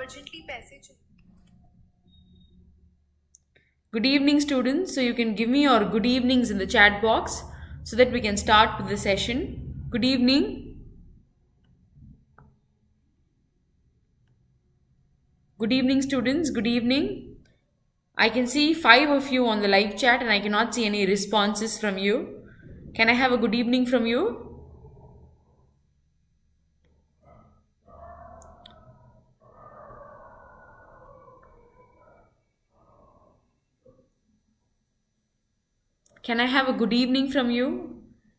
urgently पैसे चाहिए. Good evening, students. So you can give me your good evenings in the chat box so that we can start with the session. Good evening. Good evening, students. Good evening. I can see 5 of you on the live chat and I cannot see any responses from you. Can I have a good evening from you? Can I have a good evening from you?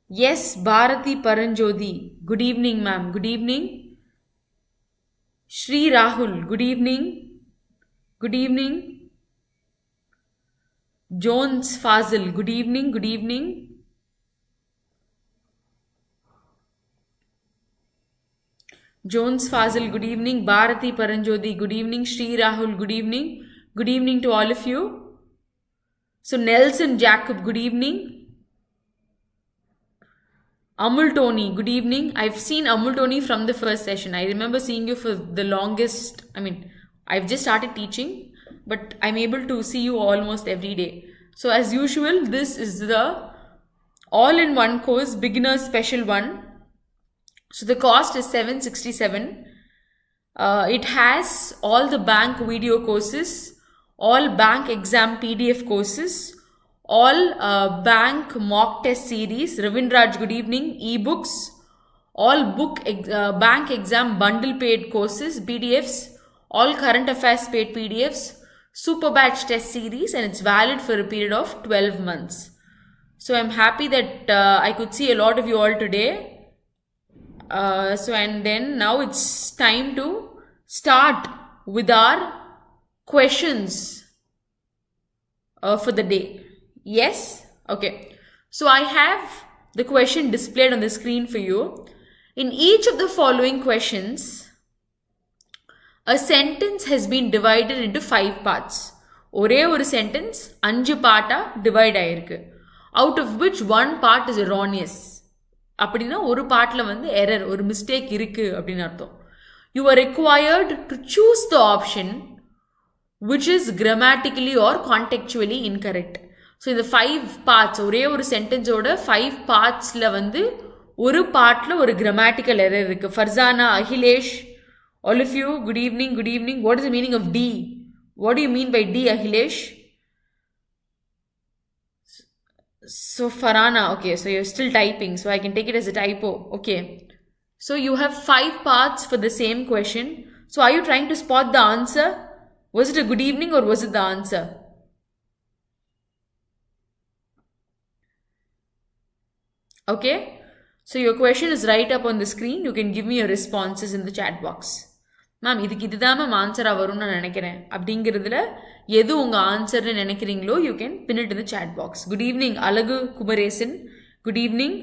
Yes, Bharati Paranjodi. Good evening, ma'am. Good evening. Shri Rahul. Good evening. Good evening. Jones Fazil. Good evening. Good evening. Jones Fazil. Good evening. Bharati Paranjodi. Good evening. Shri Rahul. Good evening. Good evening to all of you. So Nelson Jacob, good evening. Amul Tony, good evening. I've seen Amul Tony from the first session. I remember seeing you for the longest. I've just started teaching, but I'm able to see you almost every day. So as usual, this is the all-in-one course, beginner special one. So the cost is $767. It has all the bank video courses, all bank exam PDF courses, all bank mock test series, Ravindraj, good evening, ebooks, all bank exam bundle paid courses, PDFs, all current affairs paid PDFs, super batch test series, and it's valid for a period of 12 months. So I'm happy that I could see a lot of you all today. And then now it's time to start with our questions for the day. Yes? Okay. So I have the question displayed on the screen for you. In each of the following questions, a sentence has been divided into 5 parts. ஒரே ஒரு sentence 5 பார்ட்டா divide ஆயிருக்கு. Out of which one part is erroneous. அப்படின்னா ஒரு பார்ட்ல error, ஒரு mistake இருக்கு அப்படின்னு அர்த்தம். You are required to choose the option which is grammatically or contextually incorrect. So இந்த 5 parts, ஒரே ஒரு சென்டென்ஸோட 5 பார்ட்ஸ்ல ஒரு பார்ட்ல ஒரு grammatical error இருக்கு. Farzana, Akhilesh, all of you, good evening, good evening. What is the meaning of D? What do you mean by D, Akhilesh? So Farana, okay, so you're still typing, so I can take it as a typo. Okay. So you have 5 parts for the same question. So are you trying to spot the answer? Was it a good evening or was it the answer? Okay. So your question is right up on the screen. You can give me your responses in the chat box. Ma'am, இதுதான் ma'am ஆன்சராக வரும்னு நான் நினைக்கிறேன் அப்படிங்கிறதுல எது உங்கள் ஆன்சர்னு நினைக்கிறீங்களோ you can pin it in the chat box. Good evening, Alagu Kumaresan. Good evening.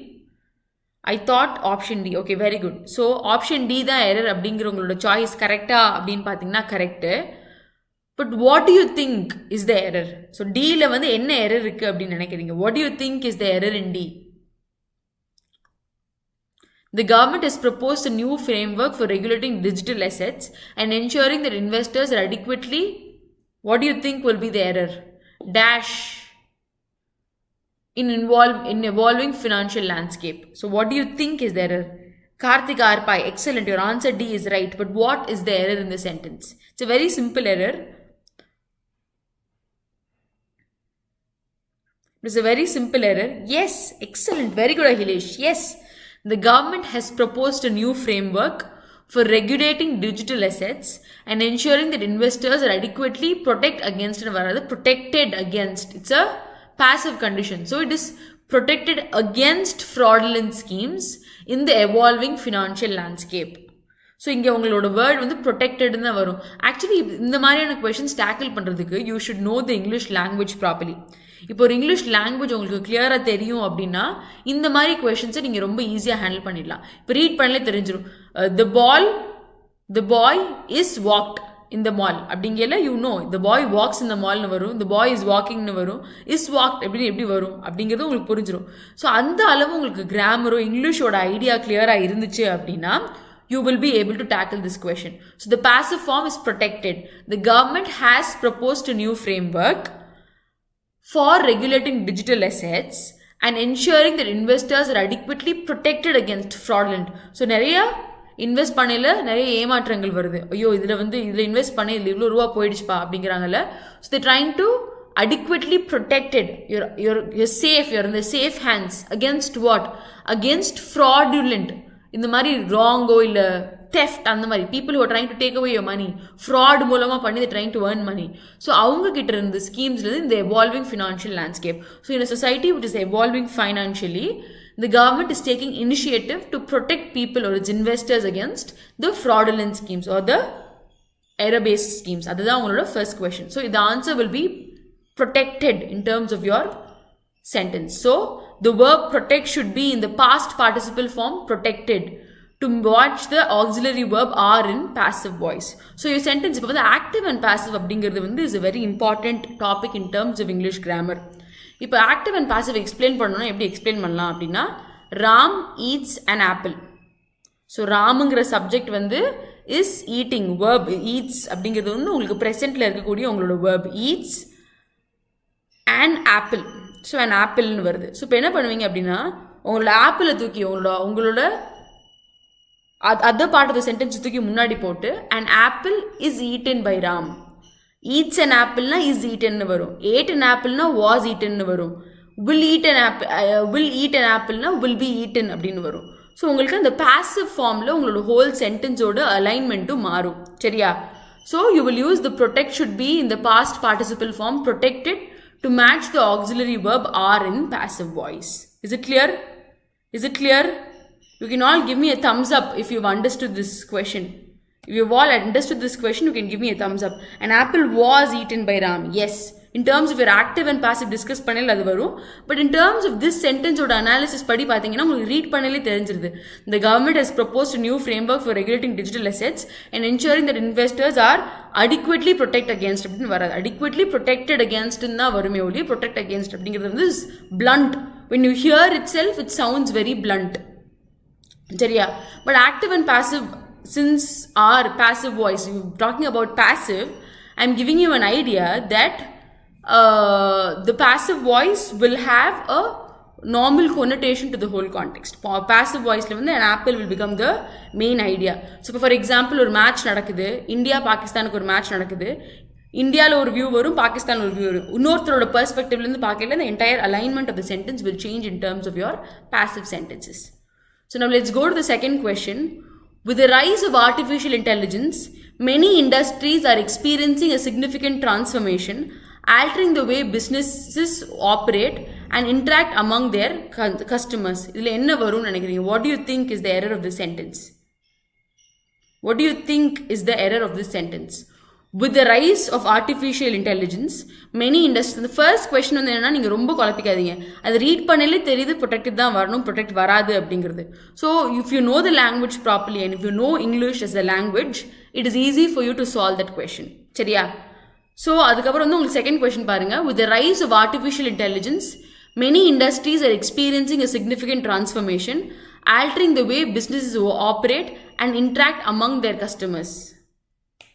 I thought option D. Okay, very good. So option D தான் error அப்படிங்கிற உங்களோட சாய்ஸ் கரெக்டா அப்படின்னு பார்த்தீங்கன்னா correct. But what do you think is the error? So Dல என்ன error இருக்கு அப்படின்னு நினைக்கிறீங்க? What do you think is the error in D? The government has proposed a new framework for regulating digital assets and ensuring that investors are adequately. What do you think will be the error? Dash. In evolving financial landscape. So what do you think is the error? Karthik Arpai, excellent. Your answer D is right. But what is the error in the sentence? It's a very simple error. It's a very simple error. Yes, excellent. Very good, Akhilesh. Yes, the government has proposed a new framework for regulating digital assets and ensuring that investors are adequately protected against. It's a passive condition. So it is protected against fraudulent schemes in the evolving financial landscape. So இங்கே உங்களோட word ப்ரொடெக்டட்னு தான் வரும். Actually இந்த மாதிரியான questions tackle பண்ணுறதுக்கு you should know the English language properly. இப்போ ஒரு English language உங்களுக்கு கிளியராக தெரியும் அப்படின்னா இந்த மாதிரி கொஷின்ஸை நீங்கள் ரொம்ப ஈஸியாக ஹேண்டில் பண்ணிடலாம். இப்போ ரீட் பண்ணலே தெரிஞ்சிடும். The boy is walked in the mall அப்படிங்கல you know the boy walks in the mall னு வரும், the boy is walking னு வரும், is walked எப்படி வரும் அப்படிங்கிறது உங்களுக்கு புரிஞ்சிடும். ஸோ அந்த அளவு உங்களுக்கு கிராமரோ இங்கிலீஷோட ஐடியா கிளியராக இருந்துச்சு அப்படின்னா you will be able to tackle this question. So the passive form is protected. The government has proposed a new framework for regulating digital assets and ensuring that investors are adequately protected against fraudulent. So நிறைய invest பண்ணல நிறைய ஏமாற்றங்கள் வருது. ஐயோ இதில் invest பண்ணி இதில் இவ்வளோ ரூபா போயிடுச்சுப்பா அப்படிங்கிறாங்கல்ல. So they trying to adequately protected. You're safe. You're in the safe hands against what? Against fraudulent. இந்த மாதிரி wrong இல்ல theft அந்த மாதிரி people who are trying to take away your money, fraud மூலமா பண்ணி they trying to earn money. So அவங்க கிட்ட இருந்து schemes in the evolving financial landscape. So in a society which is evolving financially, the government is taking initiative to protect people or its investors against the fraudulent schemes or the error-based schemes. அதுதான் உங்களோட first question. So the answer will be protected in terms of your sentence. So the verb protect should be in the past participle form, protected. To watch the auxiliary verb are in passive voice. So your sentence இப்போ வந்து active and passive அப்படிங்கிறது வந்து is a very important topic in terms of English grammar. இப்போ active and passive explain பண்ணணும்னா எப்படி explain பண்ணலாம் அப்படின்னா Ram eats an apple. So ராமுங்கிற சப்ஜெக்ட் வந்து is eating, verb eats அப்படிங்கிறது வந்து உங்களுக்கு presentல இருக்கக்கூடிய உங்களோட verb eats an apple. So an appleன்னு வருது. ஸோ இப்போ என்ன பண்ணுவீங்க அப்படின்னா உங்களோட ஆப்பிளை தூக்கி உங்களோட other part of the sentence தூக்கி முன்னாடி போட்டு an apple is eaten by Ram. eats an appleனா is eaten வரும். ate an appleனா was eaten வரும். will eat an appleனா will be eaten அப்படின்னு வரும். ஸோ உங்களுக்கு அந்த passive ஃபார்மில் உங்களோட ஹோல் சென்டென்ஸோட அலைன்மெண்ட்டும் மாறும். சரியா? So you will use the protect should be in the past participle form, protected, to match the auxiliary verb are in passive voice. Is it clear? Is it clear? You can all give me a thumbs up if you've understood this question. If you've all understood this question, you can give me a thumbs up. An apple was eaten by Ram. Yes. In terms of your active and passive discuss பண்ணல அது வரும். But in terms of this sentence ஓட analysis படி பார்த்தீங்கன்னா உங்களுக்கு read பண்ணலே தெரிஞ்சிருது. The government has proposed a new framework for regulating digital assets and ensuring that investors are adequately protected against அப்படின்னு வராது. Adequately protected against ன்னா வருமே ஒழிய protect against அப்படிங்கிறது வந்து blunt. When you hear itself, it sounds very blunt. சரியா? But active and passive, since our passive voice, you're talking about passive, I'm giving you an idea that the passive voice will have a normal connotation to the whole context. Passive voice la வந்து an apple will become the main idea. So for example ஒரு match நடக்குது, India பாகிஸ்தானுக்கு ஒரு match நடக்குது, இந்தியாவில் ஒரு view வரும், பாகிஸ்தான் ஒரு வியூ வரும். இன்னொருத்தரோட பெர்ஸ்பெக்டிவ்லேருந்து பார்க்கல the entire alignment of the sentence will change in terms of your passive sentences. So now let's go to the second question. With the rise of artificial intelligence, many industries are experiencing a significant transformation, altering the way businesses operate and interact among their customers. இதில் என்ன வரும்னு நினைக்கிறீங்க? What do you think is the error of this sentence? What do you think is the error of this sentence? With the rise of artificial intelligence, many industries. The first question வந்து என்னன்னா நீங்கள் ரொம்ப குழப்பிக்காதீங்க. அது read பண்ணலே தெரியுது protected தான் வரணும், protect வராது அப்படிங்கிறது. So if you know the language properly and if you know English as a language, it is easy for you to solve that question. சரியா? So அதுக்கப்புறம் வந்து உங்களுக்கு second question பாருங்க. With the rise of artificial intelligence, many industries are experiencing a significant transformation, altering the way businesses operate and interact among their customers.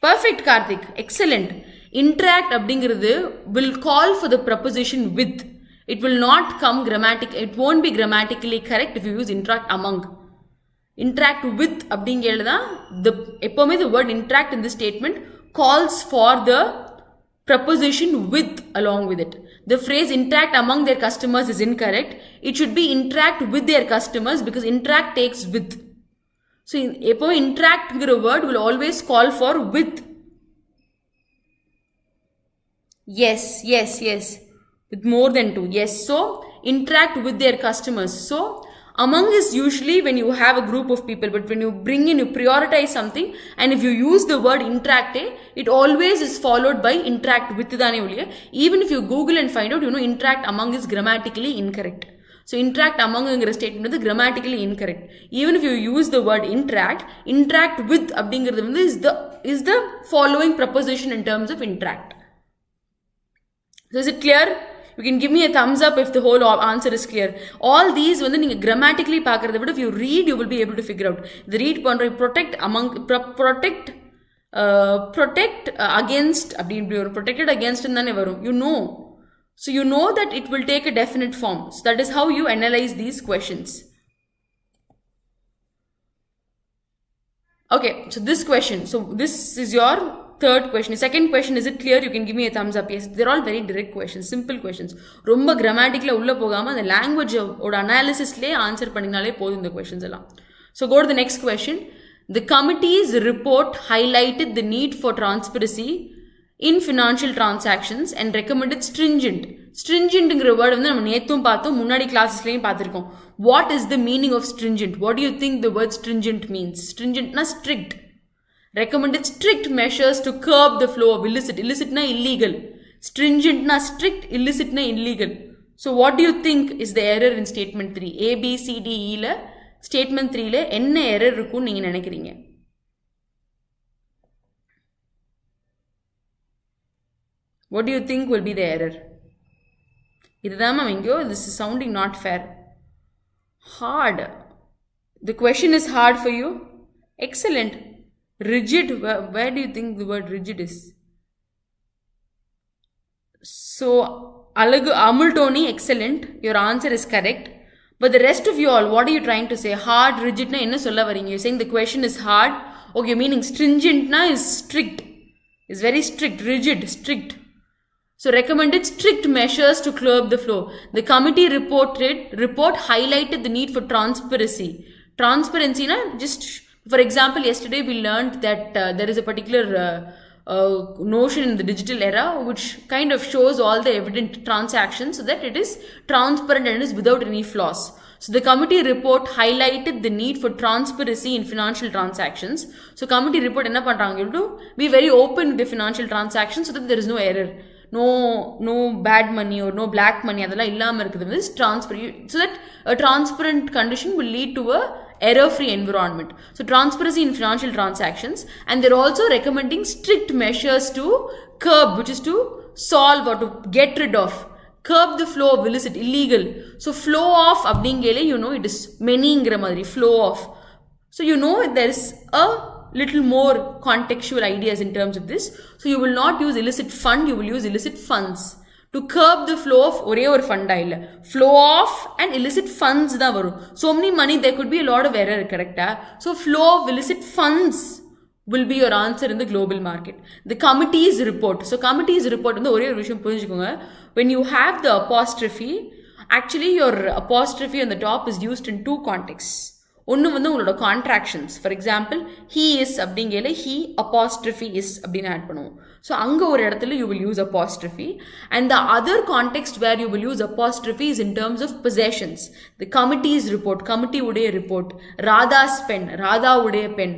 Perfect, Karthik. Excellent. Interact அப்படிங்கிறது will call for the preposition with. It will not come it won't be grammatically correct if you use interact among. Interact with அப்படிங்கிறது தான் எப்போவுமே the word interact in this statement calls for the preposition with along with it. The phrase interact among their customers is incorrect. It should be interact with their customers because interact takes with. So எப்போ interact word will always call for with. Yes. With more than two. Yes. So interact with their customers. So among is usually when you have a group of people, but when you bring in, you prioritize something, and if you use the word interact, it always is followed by interact with. Even if you Google and find out, interact among is grammatically incorrect. So interact among a statement is grammatically incorrect. Even if you use the word interact with is the following preposition in terms of interact. So is it clear? You can give me a thumbs up if the whole answer is clear. All these வந்து நீங்க grammatically பார்க்கறத விட if you read you will be able to figure out. The read பண்ற protect against அப்படி ஒரு protected against தானே வரும். You know. So you know that it will take a definite form. So that is how you analyze these questions. Okay, so this question. So this is your third question. Second question, is it clear? You can give me a thumbs up. Yes, they're all very direct questions, simple questions. ரொம்ப grammatically உள்ள போகாம அந்த language ஓட analysisலே answer பண்ணினாலே போதும் இந்த questions எல்லாம். So go to the next question. The committee's report highlighted the need for transparency in financial transactions and recommended stringent. Stringentங்கிற word வந்து நம்ம நேத்தும் பார்த்தோம், முன்னாடி கிளாஸஸ்லயும் பார்த்திருக்கோம். What is the meaning of stringent? What do you think the word stringent means? Stringent na strict. Recommended strict measures to curb the flow of illicit. Illicit na illegal. Stringent na strict, illicit na illegal. So what do you think is the error in statement 3? A, B, C, D, E la statement 3 la என்ன error இருக்கும் நீங்க நினைக்கிறீங்க? What do you think will be the error? இதுதான் ma'am எங்கயோ this is sounding not fair. Hard. The question is hard for you? Excellent. Rigid. Where do you think the word rigid is? So, Amultoni, excellent. Your answer is correct. But the rest of you all, what are you trying to say? Hard, rigid na enna solla varinga? You're saying the question is hard. Okay, meaning stringent na is strict. Is very strict. Rigid, strict. So recommended strict measures to curb the flow. The committee report highlighted the need for transparency. Transparency na just, for example, yesterday we learned that there is a particular notion in the digital era which kind of shows all the evident transactions so that it is transparent and is without any flaws. So the committee report highlighted the need for transparency in financial transactions. So committee report enna pandranga to be very open with the financial transactions so that there is no error. No bad money or no black money அதெல்லாம் இல்லாம இருக்குது is transparent, so that a transparent condition will lead to a error free environment. So transparency in financial transactions, and they're also recommending strict measures to curb, which is to solve or to get rid of, curb the flow of illicit, illegal. So flow off அப்படிங்கலே you know it is manyங்கிற மாதிரி flow off. So you know there is a little more contextual ideas in terms of this. So you will not use illicit fund, you will use illicit funds. To curb the flow of ஒரே ஒரு ஃபண்டா இல்ல, flow of and illicit funds தான் வரும். So many money, there could be a lot of error, correct? So flow of illicit funds will be your answer in the global market. The committee's report. So committee's report வந்து ஒரே ஒரு விஷயம் புரிஞ்சுக்கோங்க. When you have the apostrophe, actually your apostrophe on the top is used in two contexts. ஒன்று வந்து உங்களோட contractions. For example he is அப்படிங்கல he apostrophe is அப்படின்னு add பண்ணுவோம். ஸோ அங்கே ஒரு இடத்துல you will use apostrophe, and the other context where you will use apostrophe is in terms of possessions. The committee's report, committee உடைய report, Radha's pen, Radha உடைய pen,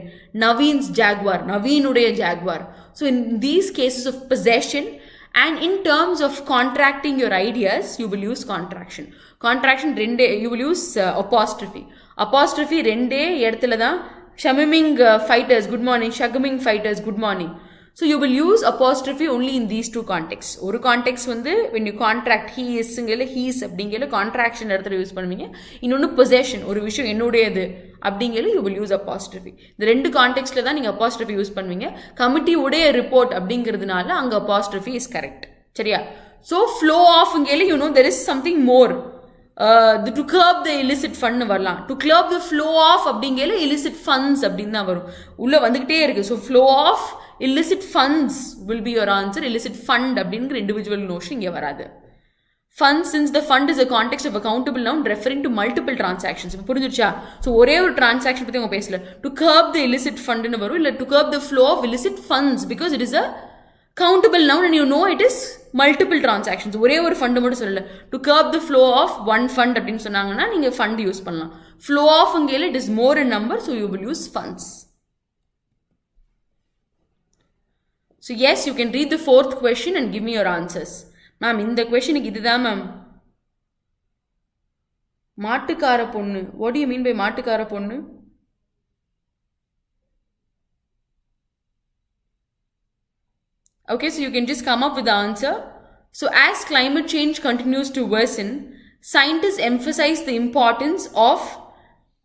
Naveen's jaguar, Naveen உடைய jaguar. So in these cases of possession and in terms of contracting your ideas, you will use contraction. Contraction ரெண்டே you will use apostrophe. Apostrophe ரெண்டே இடத்துல தான். Shamiming fighters, good morning. Shagaming fighters, good morning. So you will use apostrophe only in these two contexts. ஒரு context வந்து when you contract he isங்கல he's அப்படிங்கல contraction இடத்துல use பண்ணுவீங்க. இன்னொன்று possession, ஒரு விஷயம் என்னுடையது அப்படிங்கல you will use apostrophe. இந்த ரெண்டு contextல தான் நீங்க apostrophe யூஸ் பண்ணுவீங்க. கமிட்டி உடைய ரிப்போர்ட் அப்படிங்கிறதுனால அங்க apostrophe is correct. சரியா? So flow offங்கல you know there is something more. To curb the illicit fund வரலாம். To curb the flow off அப்படிங்கல illicit funds அப்படின்னு தான் வரும். உள்ள வந்துகிட்டே இருக்கு. So flow off illicit funds will be your answer. Illicit fund அப்படிங்கிற individual notion இங்கே வராது. Funds, since the fund is a context of a countable noun referring to multiple transactions. இப்போ புரிஞ்சிருச்சா? ஸோ ஒரே ஒரு transaction பற்றி அவங்க பேசல. To curb the illicit fundன்னு வரும், இல்லை to curb the flow of illicit funds because it is a countable noun and you know it is multiple transactions. ஒரே ஒரு ஃபண்ட் மட்டும் சொல்லல. To curb the flow of one fund அப்படின்னு சொன்னாங்கன்னா நீங்க fund use பண்ணலாம். Flow of இங்கேல it is more in number, so you will use funds. So yes, you can read the fourth question and give me your answers. Ma'am, இந்த questionக்கு இதுதான் ma'am. மாட்டுக்கார பொண்ணு. What do you mean by மாட்டுக்கார பொண்ணு? Okay, so you can just come up with the answer. So as climate change continues to worsen, scientists emphasize the importance of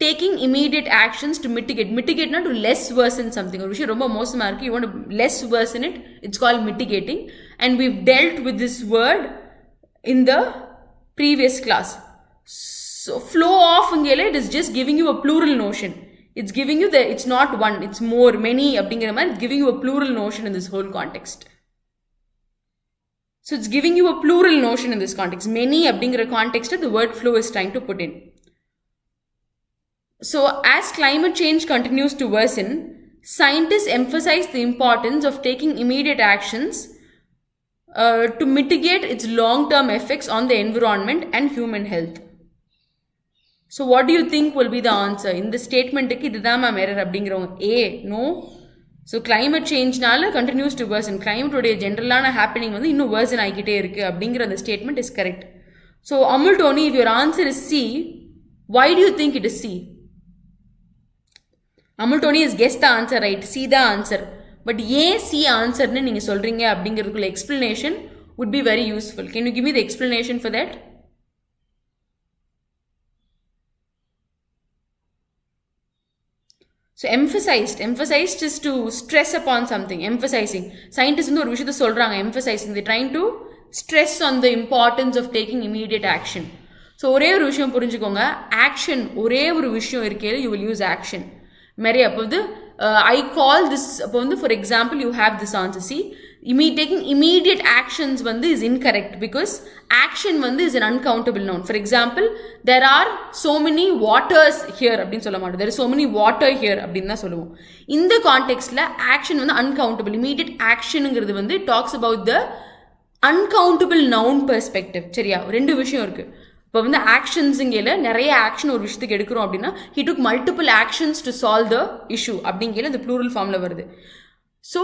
taking immediate actions to mitigate not to less worsen something. Or romba mosama irukku, you want to less worsen it, it's called mitigating, and we've dealt with this word in the previous class. So flow off ingele, it is just giving you a plural notion. It's giving you it's not one, it's more, many abdingra mari, it's giving you a plural notion in this whole context. So it's giving you a plural notion in this context. Many abdingra context the word flow is trying to put in. So as climate change continues to worsen, scientists emphasize the importance of taking immediate actions to mitigate its long-term effects on the environment and human health. So what do you think will be the answer? In the statement, A, no. So climate change nala continues to worsen. Climate today general happening வந்து இன்னும் worsen ஆகிட்டே இருக்கு அப்படிங்கிற அந்த statement is correct. So Amul Tony, if your answer is C, why do you think it is C? Amul Tony has guessed the answer right. C the answer. But A C answer னு நீங்க சொல்றீங்க அப்படிங்கிறதுக்குள்ள explanation would be very useful. Can you give me the explanation for that? So emphasized is to stress upon something, emphasizing. Scientists வந்து ஒரு விஷயத்தை சொல்றாங்க, emphasizing, they trying to stress on the importance of taking immediate action. So ஒரே ஒரு விஷயம் புரிஞ்சுக்கோங்க, action, ஒரே ஒரு விஷயம் இருக்கே, you will use action. Mary, I call this, for example, you have this answer. See, taking immediate actions is incorrect because action is an uncountable noun. For example, there are so many waters here. There is so many water here. In the context, action is uncountable. Immediate action talks about the uncountable noun perspective. ரெண்டு விஷயம் இருக்கு. இப்போ வந்து ஆக்ஷன்ஸுங்கையில் நிறைய action ஒரு விஷயத்துக்கு எடுக்கிறோம் அப்படின்னா he took multiple actions to solve the issue அப்படிங்கையில் இந்த ப்ளூரல் ஃபார்மில் வருது. So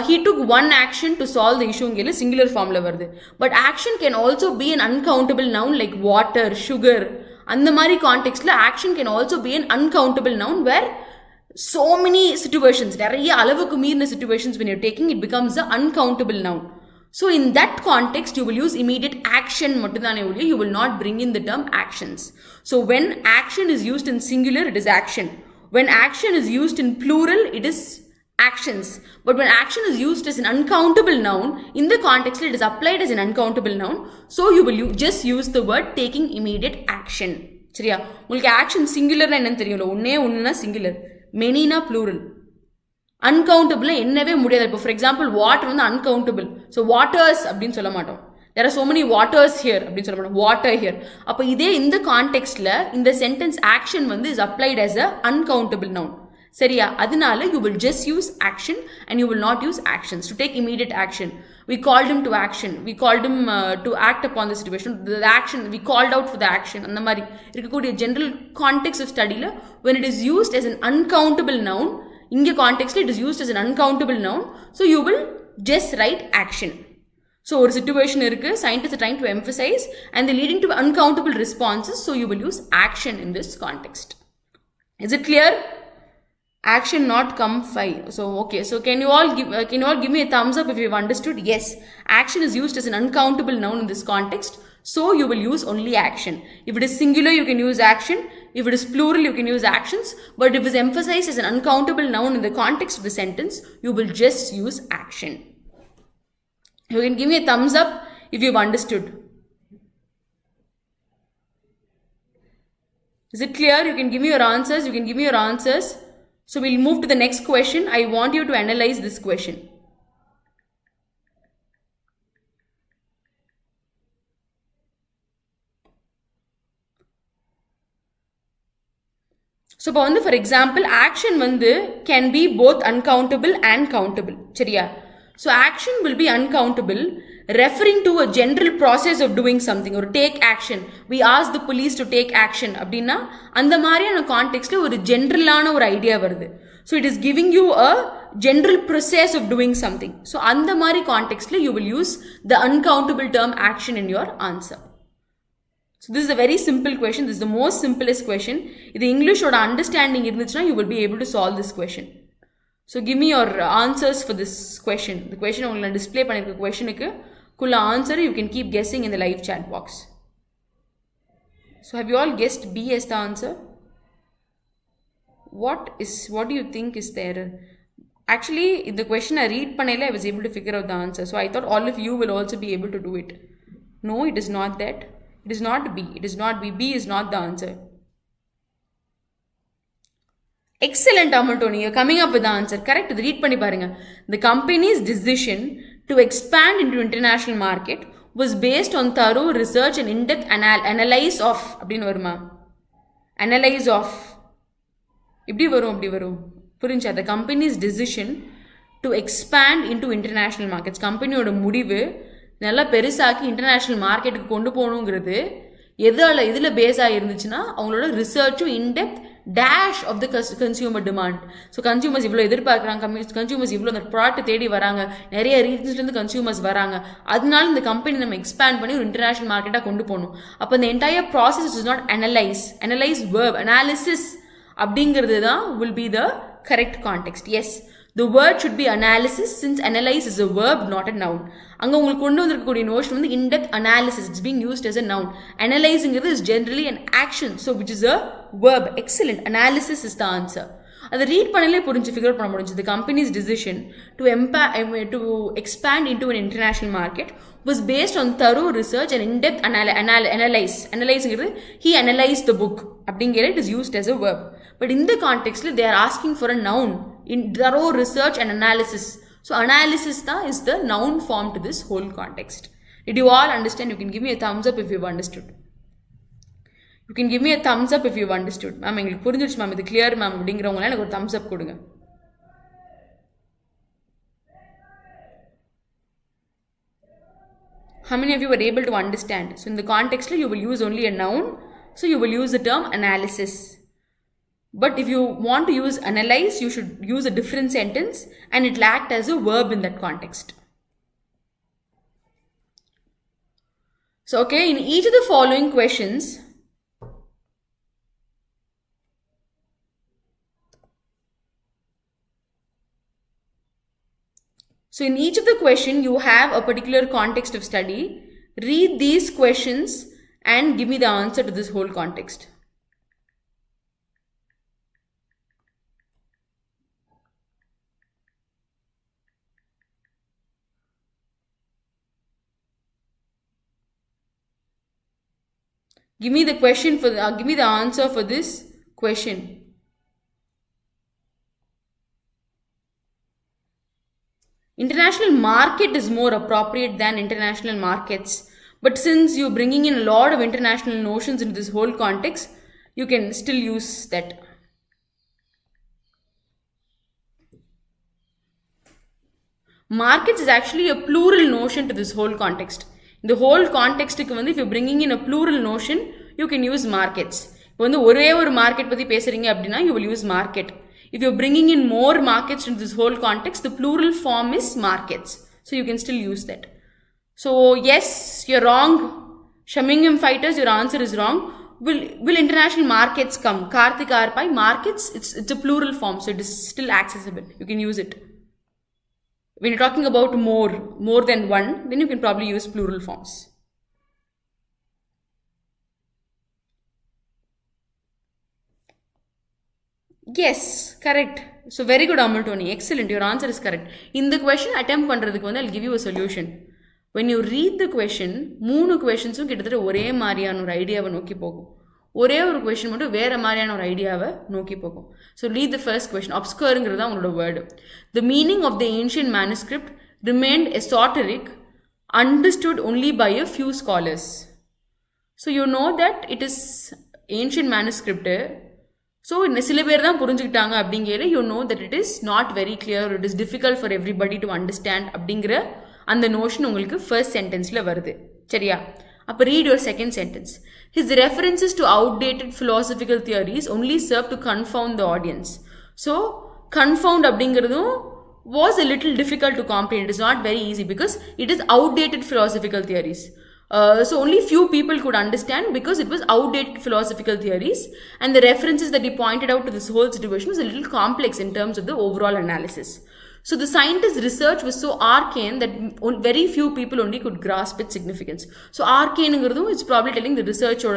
he took one action to solve the issueங்கையில் சிங்குலர் ஃபார்மில் வருது. But action can also be an uncountable noun like water, sugar. அந்த மாதிரி கான்டெக்ஸ்டில் action can also be an uncountable noun where so many situations, நிறைய அளவுக்கு மீறின situations when you're taking, it becomes an uncountable noun. So in that context, you will use immediate action மட்டும்தானே ஒழிய, you will not bring in the term actions. So when action is used in singular, it is action. When action is used in plural, it is actions. But when action is used as an uncountable noun, in the context, it is applied as an uncountable noun. So you will just use the word taking immediate action. சரியா? உங்களுக்கு action singular என்னன்னு தெரியும்ல, ஒன்றுனா singular, manyனா plural. Uncountable என்னவே முடியாது. இப்போ for example water வந்து uncountable. So waters அப்படின்னு சொல்ல மாட்டோம். there are so many waters here அப்படின்னு சொல்ல மாட்டோம், வாட்டர் ஹியர். அப்போ இதே இந்த கான்டெக்ஸ்டில் இந்த சென்டென்ஸ் ஆக்ஷன் வந்து is applied as a uncountable noun. சரியா? அதனால you will just use action and you will not use actions to take immediate action. We called him to action. We called him to act upon the situation. The action, we called out for the action. அந்த மாதிரி இருக்கக்கூடிய general context of studyல when it is used as an uncountable noun, in your context it is used as an uncountable noun, so you will just write action. So ஒரு situation இருக்கு, scientists are trying to emphasize and they leading to uncountable responses, so you will use action in this context. Is it clear? Action not come 5. So okay, so can you all give me a thumbs up if you've understood? Yes, action is used as an uncountable noun in this context, so you will use only action. If it is singular, you can use action. If it is plural, you can use actions. But if it is emphasized as an uncountable noun in the context of the sentence, you will just use action. You can give me a thumbs up if you've understood. Is it clear? You can give me your answers. So we'll move to the next question. I want you to analyze this question. So for example, action can be both uncountable and countable. சரியா? So action will be uncountable, referring to a general process of doing something, or take action. We ask the police to take action. அப்படின்னா அந்த மாதிரியான கான்டெக்ஸ்ட்ல ஒரு ஜென்ரலான ஒரு idea வருது. So it is giving you a general process of doing something. So அந்த மாதிரி கான்டெக்ஸ்ட்ல you will use the uncountable term action in your answer. So this is a very simple question. This is the most simplest question. If the English or understanding irundhuchna, you will be able to solve this question. So give me your answers for this question. The question உங்களுக்கு display பண்ணிருக்க questionக்கு Kulla answer you can keep guessing in the live chat box. So have you all guessed B as the answer? What do you think is the error? Actually, in the question I read panela, I was able to figure out the answer. So I thought all of you will also be able to do it. No, it is not that. It is not B. It is not B. B is not the answer. Excellent, Amar Tony. You're coming up with the answer. Correct. Read panni parunga. The company's decision to expand into international market was based on thorough research and in-depth analysis of அப்படின்னு வருமா? Analyze of இப்படி வரும் புரிஞ்சா? The company's decision to expand into international markets. கம்பெனியோட முடிவு நல்லா பெருசாக்கி international மார்க்கெட்டுக்கு கொண்டு போகணுங்கிறது இதில் பேஸ் ஆகிருந்துச்சுன்னா அவங்களோட ரிசர்ச்சும் in depth dash of the consumer demand. So consumers இவ்வளோ எதிர்பார்க்குறாங்க, கன்சியூமர்ஸ் இவ்வளோ அந்த ப்ராடக்ட் தேடி வராங்க, நிறைய ரீசன்ஸ்லேருந்து கன்சியூமர்ஸ் வராங்க, அதனால இந்த கம்பெனி நம்ம எக்ஸ்பேண்ட் பண்ணி ஒரு இன்டர்நேஷ்னல் மார்க்கெட்டாக கொண்டு போகணும். அப்போ இந்த entire process is not analyse verb, analysis அப்படிங்கிறது தான் will be the correct context. Yes, the word should be analysis since analyze is a verb not a noun. அங்க உங்களுக்கு கொண்டு வந்திருக்கக்கூடிய நோஷன் வந்து in-depth analysis, it's being used as a noun. Analyzing is generally an action, so which is a verb. Excellent. Analysis is the answer. அதை read பண்ணலே புரிஞ்சு figure பண்ண முடிஞ்சு. The company's decision to expand into an international market was based on thorough research and in-depth analyzing. He analyzed the book அப்படிங்கிற it is used as a verb. But in the context they are asking for a noun in thorough research and analysis. So analysis is the noun form to this whole context. Did you all understand? You can give me a thumbs up if you've understood. You can give me a thumbs up if you've understood. Ma'am, உங்களுக்கு புரிஞ்சிருச்சு ma'am, இது clear ma'am அப்படிங்கிறவங்களாம் எனக்கு ஒரு thumbs up கொடுங்க. How many of you were able to understand? So in the context you will use only a noun, so you will use the term analysis. But if you want to use analyze, you should use a different sentence and it will act as a verb in that context. So okay, in each of the following questions, so in each of the question you have a particular context of study. Read these questions and give me the answer to this whole context. Give me the question give me the answer for this question. International market is more appropriate than international markets. But since you're bringing in a lot of international notions into this whole context, you can still use that. Markets is actually a plural notion to this whole context. In the whole context, if you're bringing in a plural notion, you can use markets. If you market, you will use market. If you're bringing in more markets into this whole context, the plural form is markets. So you can still use that. So yes, you're wrong. Shamingham fighters, your answer is wrong. Will international markets come? Karthik Arpai, markets, it's a plural form, so it is still accessible. You can use it. When you're talking about more than one, then you can probably use plural forms. Yes, correct. So very good, Amar Tony. Excellent. Your answer is correct. In the question attempt பண்றதுக்கு I'll give you a solution. When you read the question, 3 questions கிட்டத்தட்ட ஒரே மாதிரியான ஒரு ஐடியாவை நோக்கி போகும். ஒரே ஒரு question மட்டும் வேற மாதிரியான ஒரு ஐடியாவை நோக்கி போகும். So read the first question. Obscureங்கிறது தான் உங்களோட word. The meaning of the ancient manuscript remained esoteric, understood only by a few scholars. So you know that it is ancient manuscript. So சில பேர் தான் புரிஞ்சுக்கிட்டாங்க அப்படிங்கிற you know that it is not very clear, it is difficult for everybody to understand அப்படிங்கிற அந்த notion உங்களுக்கு first sentenceல வருது. சரியா? அப்போ read your second sentence. His references to outdated philosophical theories only serve to confound the audience. So confound அப்படிங்கிறதும் was a little difficult to comprehend. It is not very easy because it is outdated philosophical theories. So only few people could understand because it was outdated philosophical theories, and the references that he pointed out to this whole situation was a little complex in terms of the overall analysis. So the scientist's research was so arcane that very few people only could grasp its significance. So arcane is probably telling the research or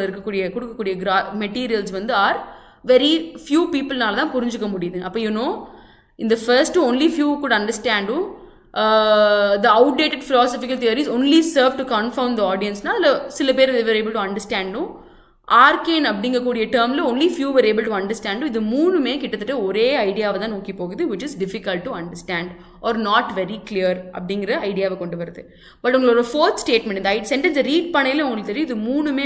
materials are very few people naladhaan purinjika mudiyudhu. Appo in the first only few could understand the outdated philosophical theories only serve to confound the audience. Sila per they were able to understand arcane அப்படிங்கக்கூடிய termல only few were able to understand. இது மூணுமே கிட்டத்தட்ட ஒரே ஐடியாவை தான் நோக்கி போகுது, which is difficult to understand or not very clear அப்படிங்கிற ஐடியாவை கொண்டு வருது. பட் உங்களோட ஃபோர்த் ஸ்டேட்மெண்ட் இந்த சென்டென்ஸை ரீட் பண்ணையில உங்களுக்கு தெரியும் இது மூணுமே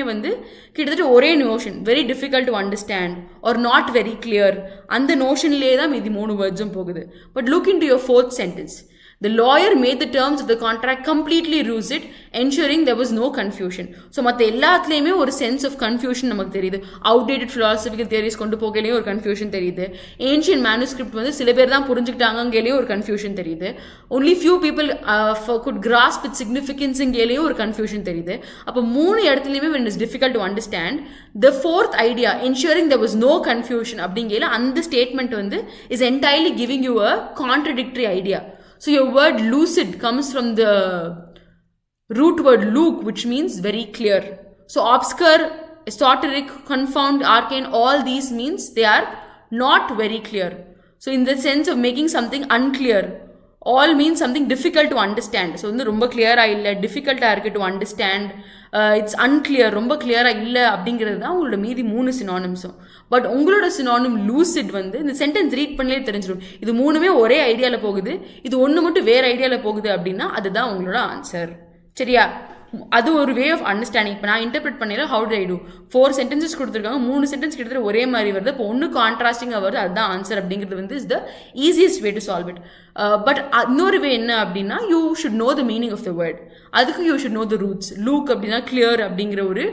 கிட்டத்தட்ட ஒரே notion, very difficult to understand or not very clear. அந்த நோஷன்லேயே தான் இது 3 வேர்ட்ஸும் போகுது. But look into your fourth sentence. The lawyer made the terms of the contract completely lucid, ensuring there was no confusion. So, மற்ற எல்லாத்துலேயுமே ஒரு sense of confusion நமக்கு தெரியுது. அவுடேட்டட் ஃபிலாசபிக்கல் தியரிஸ் கொண்டு போகலையும் ஒரு கன்ஃபியூஷன் தெரியுது. ஏன்ஷியன் மேனுஸ்கிரிப்ட் சில பேர் தான் புரிஞ்சுக்கிட்டாங்கலேயும் ஒரு கன்ஃபியூஷன் தெரியுது. only few people could grasp its significance ங்கேலேயும் ஒரு கன்ஃபியூஷன் தெரியுது. அப்போ 3 இடத்துலையுமே when it is difficult to understand, the fourth idea, ensuring there was no confusion அப்படிங்கல அந்த statement is entirely giving you a contradictory idea. So your word lucid comes from the root word luke, which means very clear. So obscure, esoteric, confound, arcane, all these means they are not very clear. So in the sense of making something unclear, all means something difficult to understand. So ரொம்ப clear-ஆ இல்லை, difficult-ஆ இருக்கு to understand, it's unclear, ரொம்ப clear-ஆ இல்லை அப்படிங்கிறது தான் உங்களோட மீதி 3 சினானிம்ஸும். But உங்களோட சினானிம் லூசிட் இந்த சென்டென்ஸ் ரீட் பண்ணலே தெரிஞ்சிடும். இது மூணுமே ஒரே ஐடியாவில் போகுது, இது ஒன்று மட்டும் வேறு ஐடியாவில் போகுது அப்படின்னா அதுதான் உங்களோட ஆன்சர். சரியா? அது ஒரு வே ஆஃப் அண்டர்ஸ்டாண்டிங். இப்போ நான் இன்டர்பிரட் பண்ணல, how do I do 4 sentences கொடுத்துருக்காங்க, 3 சென்டென்ஸ் கிட்டத்தட்ட ஒரே மாதிரி வருது. இப்போ ஒன்று கான்ட்ராஸ்டிங்காக வருது, அதுதான் ஆன்சர் அப்படிங்கிறது is the easiest way to solve it. But இன்னொரு வே என்ன அப்படின்னா, you should know the meaning of the word. அதுக்கு you should know the roots. Luc அப்படின்னா கிளியர் அப்படிங்கிற ஒரு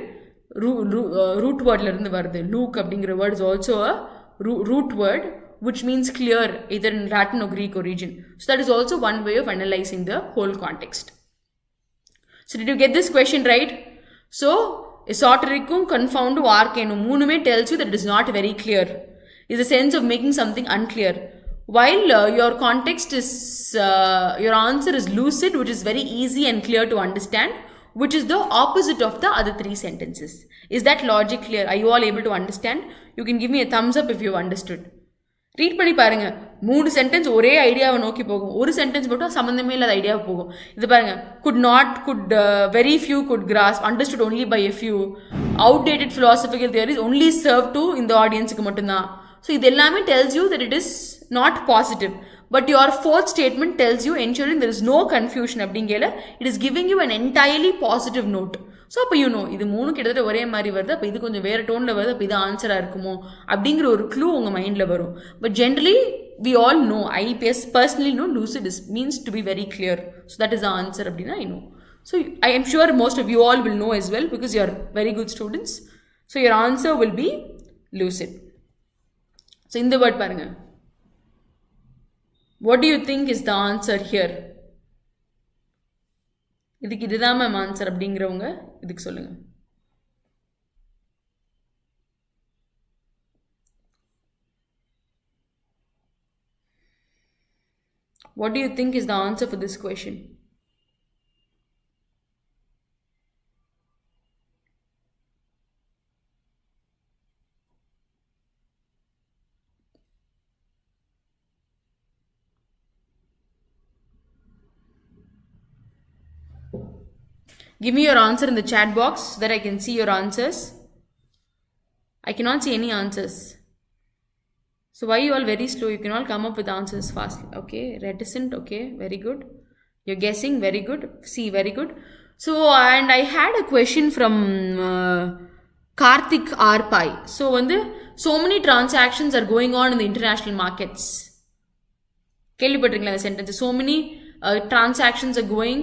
root word இருந்து வருது. லூக் அப்படிங்கிற word is also a root word which means clear either in Latin or Greek origin. So that is also one way of analyzing the whole context. So did you get this question right? So esotericum, confound, arcane மூணுமே tells you that it is not very clear. Is a sense of making something unclear. While your context is your answer is lucid, which is very easy and clear to understand, which is the opposite of the other 3 sentences. Is that logic clear? Are you all able to understand? You can give me a thumbs up if you understood. Read பண்ணி பாருங்க. 3 sentence ஒரே ஐடியாவை நோக்கி போகும், ஒரு sentence மட்டும் சம்மந்தமே இல்லாத ஐடியாவை போகும். இது பாருங்க, could not, could very few could grasp, understood only by a few, outdated philosophical theories only serve to இந்த ஆடியன்ஸுக்கு மட்டும்தான். ஸோ இது எல்லாமே tells you that it is not positive. But your fourth statement tells you ensuring there is no confusion அப்படிங்கல it is giving you an entirely positive note. So அப்போ இது 3 கிட்டத்தட்ட ஒரே மாதிரி வருது, அப்போ இது கொஞ்சம் வேறு டோனில் வருது, அப்போ இது ஆன்சராக இருக்குமோ அப்படிங்கிற ஒரு க்ளூ உங்கள் மைண்டில் வரும். But generally we all know, IBPS personally know lucid means to be very clear. So that is the answer அப்படின்னா I know. So I am sure most of you all will know as well because you are very good students. So your answer will be lucid. So இந்த word பாருங்க. What do you think is the answer here? இதுக்கு இதுதான் ma'am answer அப்படிங்கிறவங்க இதுக்கு சொல்லுங்க. What do you think is the answer for this question? Give me your answer in the chat box so that I can see your answers. I cannot see any answers. So why you all very slow? You can all come up with answers fast. Okay, reticent. Okay, very good. You're guessing. Very good. See, very good. So, and I had a question from Karthik R. Pai. So many transactions are going on in the international markets. கேள்விப்பட்டிருக்கீங்களா இந்த sentence? So many transactions are going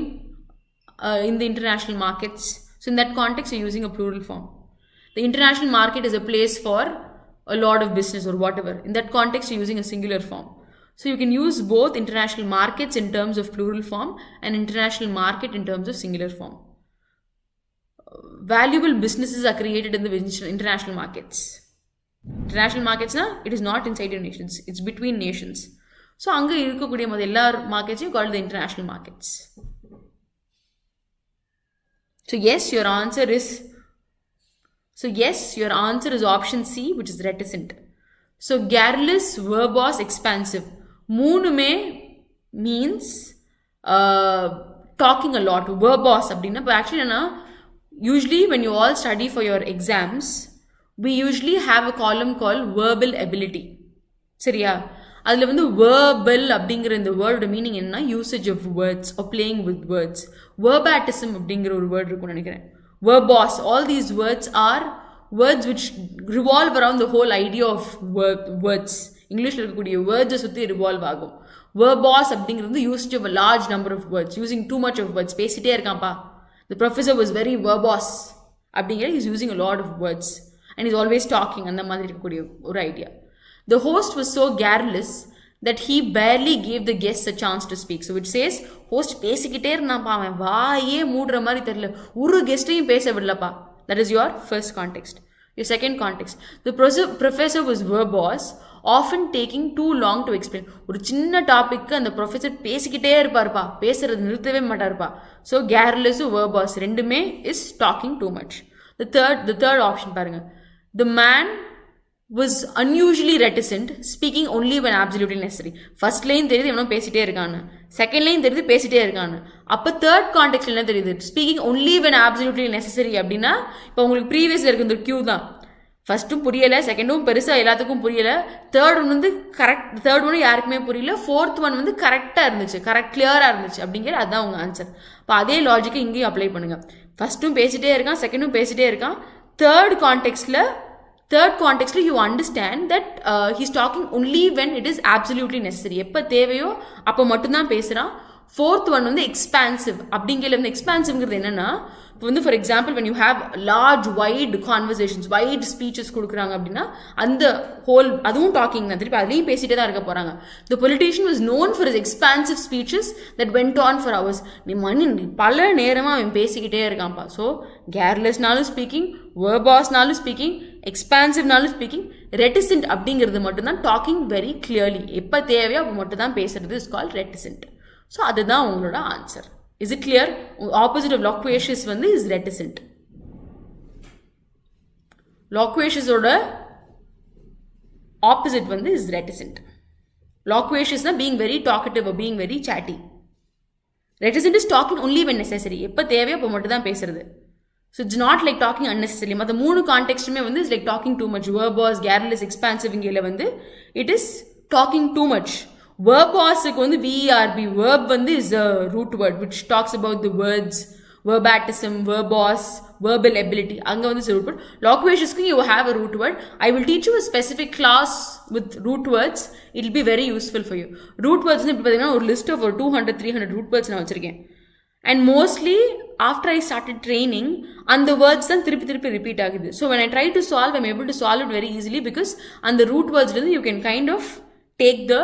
in the international markets. So in that context, you're using a plural form. The international market is a place for a lot of business or whatever. In that context, you're using a singular form. So you can use both international markets in terms of plural form and international market in terms of singular form. Valuable businesses are created in the international markets. International markets, it is not inside your nations. It's between nations. So அங்கே இருக்கக்கூடிய எல்லா மார்க்கெட்ஸையும் called the international markets. So yes, your answer is option C, which is reticent. So garrulous, verbose, expansive. மூணுமே means talking a lot. Verbose அப்படின்னா இப்போ actually usually when you all study for your exams, we usually have a column called verbal ability. சரியா? அதில் verbal அப்படிங்கிற இந்த வேர்டோட meaning என்ன, usage of words or playing with words. Verbatism அப்படிங்கிற ஒரு word இருக்கும்னு நினைக்கிறேன். Verbose, all these words are words which revolve around the whole idea of words. இங்கிலீஷில் இருக்கக்கூடிய வேர்ட்ஸை சுற்றி ரிவால்வ் ஆகும். Verbose அப்படிங்கிறது usage of a large number of words, using too much of words. பேசிட்டே இருக்கான்ப்பா, the professor was very verbose அப்படிங்கிற, he's using a lot of words and he's always talking. அந்த மாதிரி இருக்கக்கூடிய ஒரு idea. The host was so garrulous that he barely gave the guests a chance to speak. So it says, host பேசிக்கிட்டே இருந்தான்ப்பா, அவன் வாயே மூடுற மாதிரி தெரியல, ஒரு கெஸ்ட்டையும் பேச விடலப்பா. That is your first context. Your second context, the professor was verbose, often taking too long to explain. ஒரு சின்ன டாபிக்கு அந்த ப்ரொஃபஸர் பேசிக்கிட்டே இருப்பார்ப்பா, பேசுறது நிறுத்தவே மாட்டார்ப்பா. ஸோ கேர்லெஸ் verbose ரெண்டுமே is talking too much. The third option பாருங்க, the man was unusually reticent, speaking only when absolutely necessary. First line தெரியுது இவனும் பேசிட்டே இருக்கான்னு, செகண்ட் லைன் தெரியுது பேசிட்டே இருக்கான்னு, அப்போ தேர்ட் கான்டெக்ட்ல என்ன தெரியுது, speaking only when absolutely necessary அப்படின்னா இப்போ உங்களுக்கு ப்ரீவியஸில் இருக்க இந்த கியூ தான். ஃபர்ஸ்ட்டும் புரியலை, செகண்டும் பெருசாக எல்லாத்துக்கும் புரியலை, தேர்ட் ஒன் கரெக்ட், தேர்ட் ஒன்று யாருக்குமே புரியல, ஃபோர்த் ஒன் கரெக்டாக இருந்துச்சு, கிளியராக இருந்துச்சு அப்படிங்கிற அதுதான் உங்கள் ஆன்சர். இப்போ அதே லாஜிக்கை இங்கேயும் அப்ளை பண்ணுங்கள். ஃபர்ஸ்ட்டும் பேசிட்டே இருக்கான், செகண்டும் பேசிட்டே இருக்கான், third கான்டெக்ட்ல you understand that he's talking only when it is absolutely necessary. எப்போ தேவையோ அப்போ மட்டும்தான் பேசுகிறான். ஃபோர்த் ஒன் எக்ஸ்பான்சிவ் அப்படிங்கிற எக்ஸ்பான்சிவ்ங்கிறது என்னன்னா, இப்போ for example when you have large wide conversations, wide speeches கொடுக்குறாங்க அப்படின்னா அந்த ஹோல் அதுவும் டாக்கிங் தான், திருப்பி அதுலேயும் பேசிட்டே தான் இருக்க போகிறாங்க. The politician was known for his expansive speeches that went on for hours. பல நேரமாக அவன் பேசிக்கிட்டே இருக்கான்ப்பா. ஸோ கேர்லெஸ்னாலும் ஸ்பீக்கிங், verbose-நாலும் ஸ்பீக்கிங், எக்ஸ்பான்சிவ்னாலும் ஸ்பீக்கிங், ரெட்டிசென்ட் அப்படிங்கிறது மட்டும்தான் டாக்கிங் வெரி கிளியர்லி, எப்போ தேவையோ அப்போ மட்டும் தான் பேசுறது இஸ் கால்ட் ரெட்டிசென்ட். ஸோ அதுதான் உங்களோட answer. Is it clear? Opposite of loquacious is reticent. Loquacious oda opposite is reticent. Loquacious na being very talkative or being very chatty. Reticent is talking only when necessary. எப்போ தேவையோ அப்போ மட்டும் தான் பேசுறது. So it's not like talking unnecessarily. மற்ற மூணு கான்டெக்ஸ்டுமே is like talking too much. Verbose, garrulous, expansive இங்கே it is talking too much. Verbose-க்கு VERB, verb is a root word which talks about the words, verbatism, verbose, verbal ability. அங்க is a root word. Loquacious-க்கு you have a root word. I will teach you a specific class with root words. It will be very useful for you. Root words இப்போ பார்த்தீங்கன்னா ஒரு list of 200-300 root words நான் வச்சிருக்கேன். And mostly after I started training, and the words தான் திருப்பி repeat ஆகுது. So when I try to solve, I'm able to solve it very easily because and the root words you can kind of take the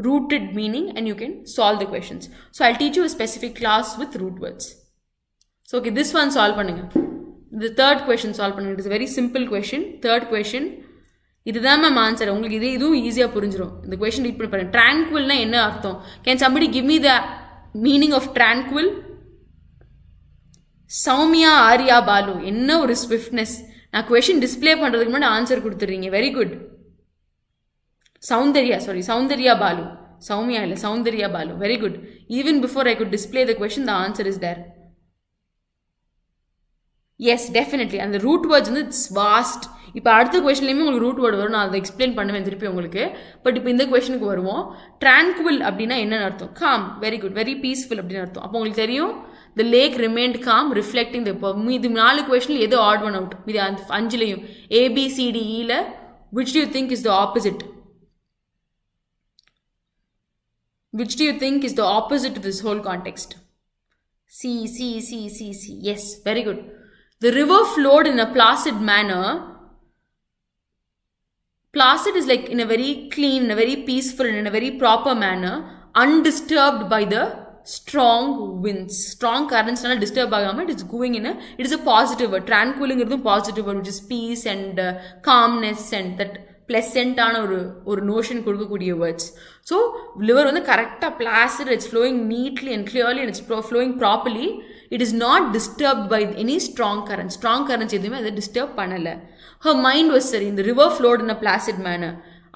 rooted meaning and you can solve the questions. So I'll teach you a specific class with root words. So okay, this one solve பண்ணுங்க. The third question solve பண்ணுங்க. It is a very simple question. Third question, இதுதான் ma'am answer. உங்களுக்கு இதுவும் ஈஸியாக புரிஞ்சிடும். இந்த question read பண்ணி பாருங்க. Tranquilனா என்ன அர்த்தம்? Can somebody give me the meaning of tranquil? Soumya, Arya, Balu, என்ன ஒரு ஸ்விஃப்ட்னஸ். நான் கொஸ்டின் டிஸ்பிளே பண்ணுறதுக்கு முன்னாடி ஆன்சர் கொடுத்துட்றீங்க. Very good. Soundarya Balu. Soumya illa, Soundarya Balu. Very good. Even before I could display the question, the answer is there. Yes, definitely. And the root words it's vast. இப்போ அடுத்த கொஸ்டின்லையுமே உங்களுக்கு root word வரும், நான் அதை explain பண்ணுவேன் திருப்பி உங்களுக்கு. But இப்போ இந்த கொஸ்டினுக்கு வருவோம். ட்ரான்குவல் அப்படின்னா என்னன்னு அர்த்தம்? Com, very good, very peaceful அப்படின்னு அர்த்தம். அப்போ உங்களுக்கு தெரியும் the lake remained calm, reflecting the மீதி 4 கொஸ்டினில் எது ஆட் ஒன் அவுட்? மீதி 5லையும் ABCDEல which do you think is the opposite? Which do you think is the opposite to this whole context? C. Yes, very good. The river flowed in a placid manner. Placid is like in a very clean, in a very peaceful, in a very proper manner, undisturbed by the strong winds. Strong currents nala disturb agama, it is going in a, it is a positive word. Tranquil is a positive word, which is peace and calmness and that ப்ளசண்ட்டான ஒரு notion கொடுக்கக்கூடிய words. So liver வந்து கரெக்டாக placid, it's flowing neatly and clearly and it's flowing properly. It is not disturbed by any strong currents. Strong currents எதுவுமே அதை disturb பண்ணலை. Her mind was சரி, இந்த river flowed in a placid manner.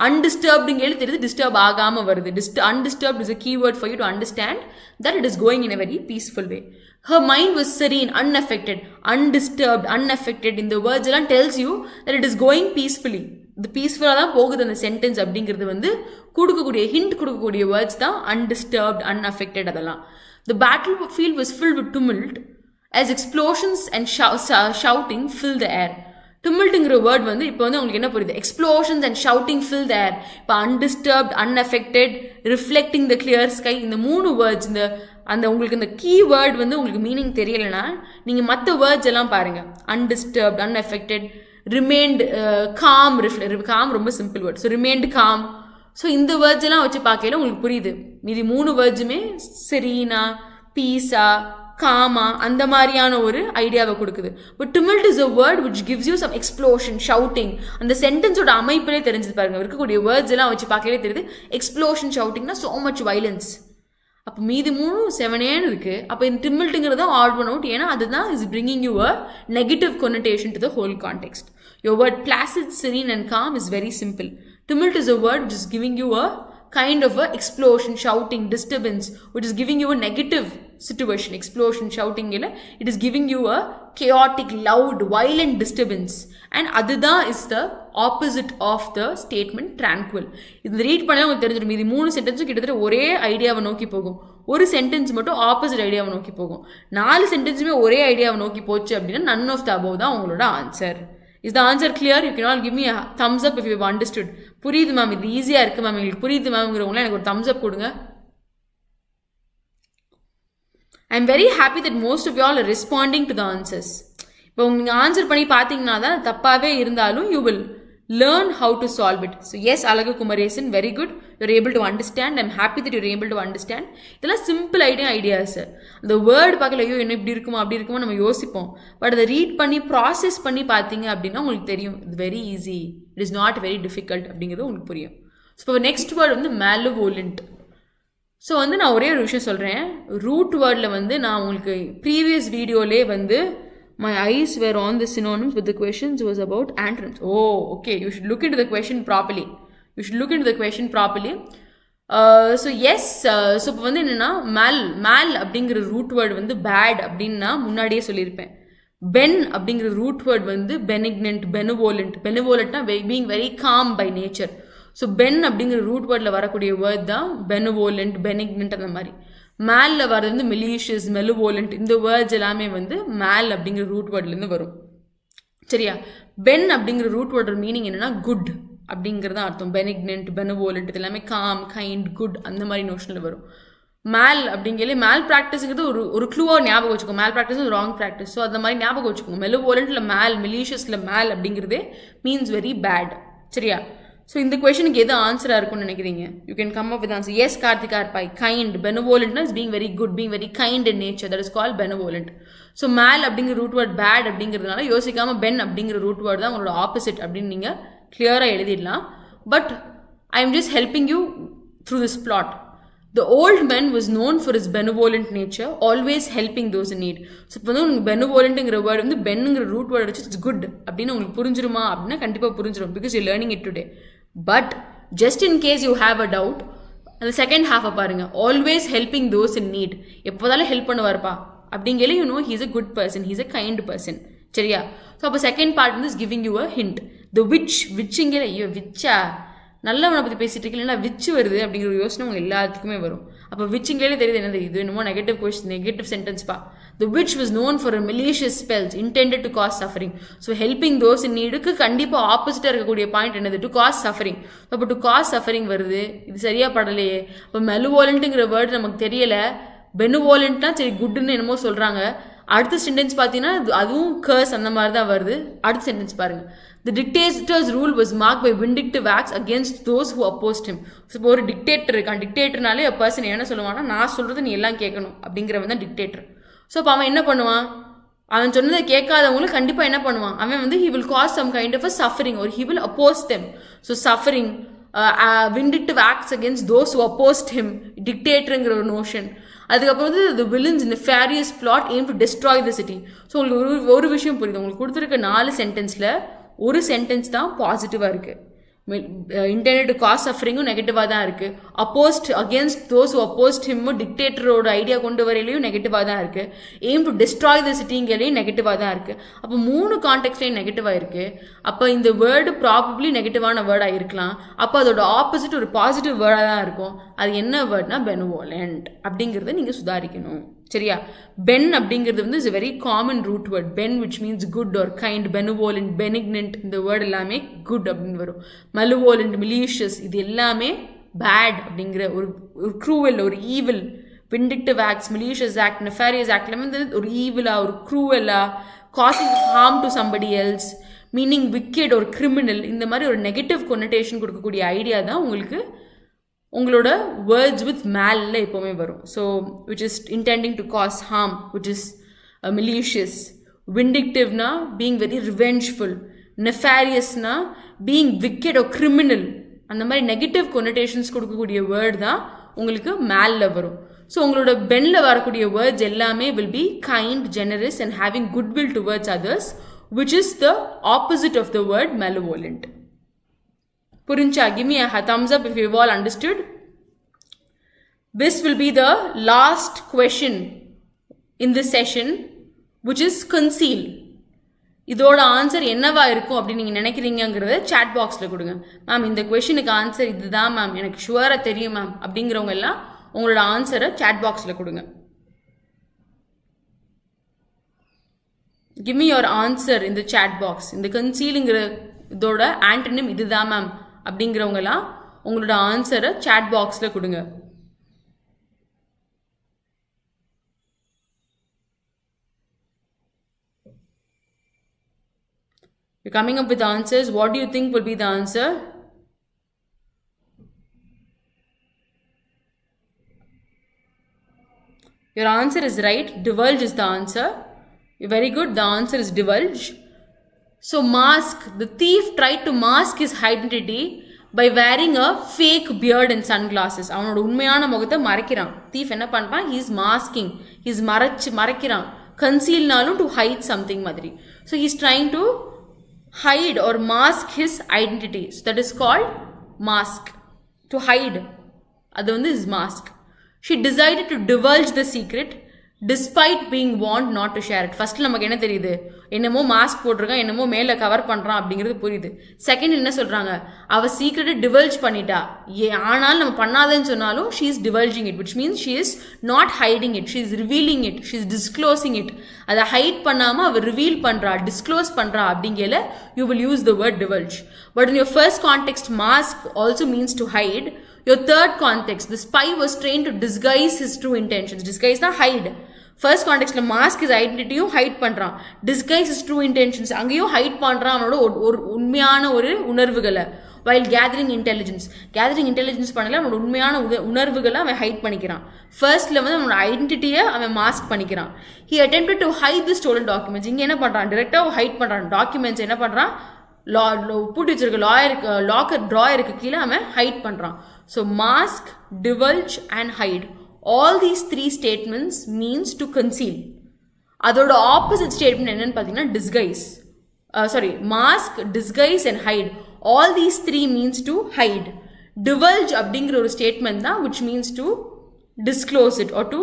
Undisturbed இங்கேயே தெரியுது, disturb ஆகாமல் வருது. Undisturbed is a key word for you to understand that it is going in a very peaceful way. Her mind was serene, unaffected, undisturbed, unaffected. In the words எல்லாம் tells you that it is going peacefully. இந்த பீஸ்ஃபுல்லாக தான் போகுது அந்த sentence அப்படிங்கிறது வந்து கொடுக்கக்கூடிய hint கொடுக்கக்கூடிய வேர்ட்ஸ் தான் undisturbed, unaffected அதெல்லாம். The battlefield was filled with tumult as explosions and shouting filled the air. tumultங்கிற வேர்ட் வந்து இப்போ வந்து உங்களுக்கு என்ன புரியுது? explosions and shouting filled the air. இப்போ undisturbed, unaffected, reflecting the clear sky, இந்த 3 வேர்ட்ஸ், அந்த உங்களுக்கு இந்த கீவேர்ட் வந்து உங்களுக்கு மீனிங் தெரியலைன்னா நீங்கள் மற்ற வேர்ட்ஸ் எல்லாம் பாருங்கள். undisturbed, unaffected, remained calm, calm ரொம்ப simple word. So remained calm. So இந்த வேர்ட்ஸ் எல்லாம் வச்சு பார்க்கல உங்களுக்கு புரியுது. மீதி 3 வேர்ட்ஸுமே செரீனா, பீஸா, காமா அந்த மாதிரியான ஒரு ஐடியாவை கொடுக்குது. But tumult is a word which gives you some explosion, shouting. அந்த சென்டென்ஸோட அமைப்பிலே தெரிஞ்சது பாருங்க. இருக்கக்கூடிய வேர்ட்ஸ் எல்லாம் வச்சு பார்க்கலே தெரியுது. எக்ஸ்ப்ளோஷன், ஷவுட்டிங்னா so much violence. அப்போ மீதி 3 7 இருக்குது. அப்போ இந்த tumultங்கிறத ஆட் ஒன் அவுட். ஏன்னா அதுதான் is bringing you a negative connotation to the whole context. Your word placid, serene and calm is very simple. Tumult is a word which is giving you a kind of a explosion, shouting, disturbance, which is giving you a negative situation. Explosion, shouting, it is giving you a chaotic, loud, violent disturbance. And adudha is the opposite of the statement tranquil. இது read பண்ணா உங்களுக்கு தெரிஞ்சிடும். இது 3 சென்டென்ஸும் கிட்டத்தட்ட ஒரே ஐடியாவை நோக்கி போகும். ஒரு சென்டென்ஸ் மட்டும் ஆப்போசிட் ஐடியாவை நோக்கி போகும். 4 சென்டென்ஸுமே ஒரே ஐடியாவை நோக்கி போச்சு அப்படின்னா none of the above தான் உங்களோட answer. Is the answer clear? You can all give me a thumbs up if you have understood. புரியுது மேம், இது ஈஸியாக இருக்குது மேம், எங்களுக்கு புரியுது மேம்ங்கிறவங்களாம் எனக்கு ஒரு thumbs up கொடுங்க. I am very happy that most of you all are responding to the answers. இப்போ நீங்கள் ஆன்சர் பண்ணி பார்த்தீங்கன்னா தான் தப்பாகவே இருந்தாலும் you will learn how to solve it. So yes, Alaga Kumaresan, very good. You're able to understand. I'm happy that you're able to understand. இதெல்லாம் simple ideas. அந்த word பார்க்கல, ஐயோ என்ன இப்படி இருக்குமோ அப்படி இருக்குமோ நம்ம யோசிப்போம். பட் அதை ரீட் பண்ணி ப்ராசஸ் பண்ணி பார்த்தீங்க அப்படின்னா உங்களுக்கு தெரியும். இது very easy, it is not very difficult அப்படிங்கிறது உங்களுக்கு புரியும். ஸோ இப்போ நெக்ஸ்ட் வேர்டு வந்து malevolent. ஸோ வந்து நான் ஒரே ஒரு விஷயம் சொல்கிறேன். ரூட் வேர்டில் வந்து நான் உங்களுக்கு ப்ரீவியஸ் வீடியோலே வந்து my eyes were on the synonyms, but the questions was about antonyms. Oh, okay. You should look into the question properly. So yes, so இப்போ வந்து என்னென்னா mal அப்படிங்கிற ரூட் வேர்டு வந்து பேட் அப்படின்னு நான் முன்னாடியே சொல்லியிருப்பேன். பென் அப்படிங்கிற ரூட் வேர்டு வந்து benignant, benevolentனா being very calm by nature. So ben அப்படிங்கிற ரூட் வேர்டில் வரக்கூடிய வேர்ட் தான் benevolent, benignant அந்த மாதிரி. மேலில் வர்றது வந்து மெலீஷியஸ், மெலுவோலண்ட், இந்த வேர்ட்ஸ் எல்லாமே வந்து மேல் அப்படிங்கிற ரூட் வேர்ட்லேருந்து வரும். சரியா? பென் அப்படிங்கிற ரூட் வேர்டோட மீனிங் என்னென்னா குட் அப்படிங்கிறது தான் அர்த்தம். பெனிக்னன்ட், பெனவோலண்ட் இது எல்லாமே காம், கைண்ட், குட் அந்த மாதிரி நோஷனில் வரும். மேல் அப்படிங்கிறதுல மேல் ப்ராக்டிஸுங்கிறது ஒரு க்ளூவாக ஞாபகம் வச்சுக்கோங்க. மேல் ப்ராக்டிஸ் ராங் ப்ராக்டிஸ். ஸோ அந்த மாதிரி ஞாபகம் வச்சுக்கோங்க. மெலுவோலண்ட்டில் மேல், மெலீஷியஸில் மேல் அப்படிங்கிறதே மீன்ஸ் வெரி பேட். சரியா? ஸோ இந்த கொஷனுக்கு எது ஆன்சராக இருக்கும்னு நினைக்கிறீங்க? You can come up with answer. Yes Karthika இருப்பாய். கைண்ட், பெனவோலண்ட்னா is being very good, being very kind in nature, that is call benevolent. So mal அப்படிங்கிற ரூட் வேர்ட் பேட் அப்படிங்கிறதுனால யோசிக்காமல் பென் அப்படிங்கிற ரூட் வேர்ட் தான் உங்களோட ஆப்போசிட் அப்படின்னு நீங்கள் கிளியராக எழுதிடலாம். But I am just helping you through this plot. The old man was known for his benevolent nature, always helping those in need. So இப்போ வந்து உங்களுக்கு benevolentங்கிற வேர்டு வந்து பென்னுங்கிற ரூட் வேர்டு வச்சு இட்ஸ் குட் அப்படின்னு உங்களுக்கு புரிஞ்சிருமா அப்படின்னா கண்டிப்பாக புரிஞ்சிடும். Because you learning it today. But just in case you have a doubt, அந்த செகண்ட் ஹாஃபை பாருங்கள். Always helping those in need. எப்போதாலும் ஹெல்ப் பண்ணுவார்ப்பா அப்படிங்கல you know he's a good person, he's a kind person. சரியா? ஸோ அப்போ second part வந்து giving you a hint. த விச்சிங்கிற ஐயோ விச்சா நல்லவனை பற்றி பேசிட்டு இருக்கு, இல்லைன்னா விச்சு வருது அப்படிங்கிற ஒரு யோசனை உங்கள் எல்லாத்துக்குமே வரும். அப்போ விச்சுங்களே தெரியுது என்னது இது என்னமோ நெகட்டிவ் கொஸ்டின், நெகட்டிவ் சென்டென்ஸ்பா. The witch was known for her malicious spells intended to cause suffering. So helping those in need-க்கு கண்டிப்பாக ஆப்போசிட்டாக இருக்கக்கூடிய பாயிண்ட் என்னது? To cause suffering. அப்போ டு காஸ் சஃபரிங் வருது. இது சரியாக படலையே. இப்போ மெலுவோலண்ட்டுங்கிற வேர்டு நமக்கு தெரியலை. பெனுவோலண்ட்னா சரி குட்னு என்னமோ சொல்கிறாங்க. அடுத்த சென்டென்ஸ் பார்த்தீங்கன்னா அதுவும் கர்ஸ் அந்த மாதிரி தான் வருது. அடுத்த சென்டென்ஸ் பாருங்கள். The dictator's rule was marked by vindictive acts against those who opposed him. So இப்போ ஒரு டிக்டேட்டர் இருக்கான். டிக்டேட்டர்னாலே ஒரு பர்சன் என்ன சொல்லுவான்னா நான் சொல்கிறது நீ எல்லாம் கேட்கணும் அப்படிங்கிறவன் தான் டிக்டேட்டர். ஸோ அப்போ அவன் என்ன பண்ணுவான்? அவன் சொன்னதை கேட்காதவங்களும் கண்டிப்பாக என்ன பண்ணுவான், அவன் வந்து he will cause some kind of a suffering or he will oppose them. So suffering, vindictive acts against those who opposed him, dictatorங்கிற ஒரு நோஷன். அதுக்கப்புறம் வந்து the villain's nefarious plot aim to destroy the city. So உங்களுக்கு ஒரு விஷயம் புரியுது, உங்களுக்கு கொடுத்துருக்க 4 சென்டென்ஸில் ஒரு சென்டென்ஸ் தான் பாசிட்டிவாக இருக்குது. intended to cause சஃபரிங்கும் நெகட்டிவாக தான் இருக்குது. Opposed against those who opposed ஹிம்மும் டிக்டேட்டரோட ஐடியா கொண்டு வரையிலையும் நெகட்டிவாக தான் இருக்குது. எய்ம் டு டிஸ்ட்ராய் த சிட்டிங்கிறலையும் நெகட்டிவாக தான் இருக்குது. அப்போ 3 கான்டெக்ட்லையும் நெகட்டிவாக இருக்குது. அப்போ இந்த வேர்டு ப்ராபப்ளி நெகட்டிவான வேர்டாக இருக்கலாம். அப்போ அதோட ஆப்போசிட் ஒரு பாசிட்டிவ் வேர்டாக தான் இருக்கும். அது என்ன வேர்ட்னா பெனுவோலண்ட் அப்படிங்கிறத நீங்கள் சுதாரிக்கணும். சரியா? பென் அப்படிங்கிறது வந்து is a very common root word. Ben which means good or kind, benevolent, benignant, இந்த வேர்டு எல்லாமே குட் அப்படின்னு வரும். malevolent, malicious, இது எல்லாமே பேட் அப்படிங்கிற ஒரு க்ரூவல், ஒரு evil. vindictive acts, malicious act, nefarious act எல்லாமே வந்து ஒரு ஈவிலா, ஒரு க்ரூவலா, causing harm to somebody else, meaning wicked or criminal, இந்த மாதிரி ஒரு நெகட்டிவ் கொனோட்டேஷன் கொடுக்கக்கூடிய ஐடியா தான் உங்களுக்கு உங்களோட வேர்ட்ஸ் வித் மேலில் எப்போவுமே வரும். So which is intending to cause harm, which is malicious. விண்டிக்டிவ்னா பீங் வெரி ரிவெஞ்ச்ஃபுல். நெஃபாரியஸ்னா பீங் விக்கெட் or criminal. அந்த மாதிரி நெகட்டிவ் கொனோட்டேஷன்ஸ் கொடுக்கக்கூடிய வேர்டு தான் உங்களுக்கு மேலில் வரும். ஸோ உங்களோட பெனில் வரக்கூடிய வேர்ட்ஸ் எல்லாமே will be kind, generous and having goodwill towards others, which is the opposite of the word malevolent. புரிஞ்சா? give me a thumbs up if you've all understood. This will be the last question in this session, which is conceal. இதோட answer என்னவா இருக்கும் அப்படின்னு நீங்கள் நினைக்கிறீங்கிறத chat பாக்ஸில் கொடுங்க. Ma'am இந்த கொஷனுக்கு answer இதுதான் மேம், எனக்கு ஷுவராக தெரியும் மேம் அப்படிங்கிறவங்க எல்லாம் உங்களோட ஆன்சரை சாட் பாக்ஸில் கொடுங்க. give me your answer in the chat box. இந்த கன்சீலுங்கிற இதோட ஆண்டனிம் இதுதான் மேம் அப்படிங்கிறவங்கலாம் உங்களோட ஆன்சரை சாட் பாக்ஸில் கொடுங்க. You're coming up with answers. What do you think will be the answer? Your answer is right. Divulge is the answer. Very good. The answer is divulge. So mask, the thief tried to mask his identity by wearing a fake beard and sunglasses. அவனோட உண்மையான முகத்தை மறைக்கிறான். thief என்ன பண்ணுறான்? he is masking, he is மறைக்கிறான். concealனாலும் to hide something மாதிரி. so he is trying to hide or mask his identity. So that is called mask. to hide, அது வந்து is mask. she decided to divulge the secret despite being warned not to share it. First நமக்கு என்ன தெரியுது? என்னமோ mask போட்டிருக்கான், என்னமோ மேலே cover பண்ணுறான் அப்படிங்கிறது புரியுது. செகண்ட் என்ன சொல்கிறாங்க? அவள் சீக்ரெட்டை டிவல்ஜ் பண்ணிட்டா. ஆனாலும் நம்ம பண்ணாதேன்னு சொன்னாலும் she is divulging it, which means she is not hiding it, she is revealing it, she is disclosing it. அதை ஹைட் பண்ணாமல் அவள் ரிவீல் பண்ணுறா, டிஸ்க்ளோஸ் பண்ணுறா அப்படிங்கல you will use the word divulge. But in your first context mask also means to hide. Your third context, the spy was trained to disguise his true intentions. Disguise na hide. First context la mask his identity hide பண்றான். Disguise his true intentions. அங்கேயும் hide பண்றான் அவனோட ஒரு உண்மையான ஒரு உணர்வுகளை. While gathering intelligence. Gathering intelligence பண்ணல அவனோட உண்மையான உணர்வுகளை அவன் ஹைட் பண்ணிக்கிறான். ஃபர்ஸ்ட்ல வந்து அவனோட ஐடென்டிட்டியை அவன் மாஸ்க் பண்ணிக்கிறான். He attempted to hide the stolen documents. இங்க என்ன பண்றான்? டைரக்டா ஹைட் பண்றான். டாக்குமெண்ட்ஸ் என்ன பண்றான்? பூட்டி வச்சிருக்க லாக்கர் ட்ராயருக்கு கீழே அவன் ஹைட் பண்ணுறான். So mask, divulge and hide, all these 3 statements means to conceal. அதோட ஆப்போசிட் ஸ்டேட்மெண்ட் என்னன்னு பார்த்தீங்கன்னா disguise. Mask, disguise and hide, all these 3 means to hide. Divulge அப்படிங்கிற ஒரு ஸ்டேட்மெண்ட் தான் which means to disclose it or to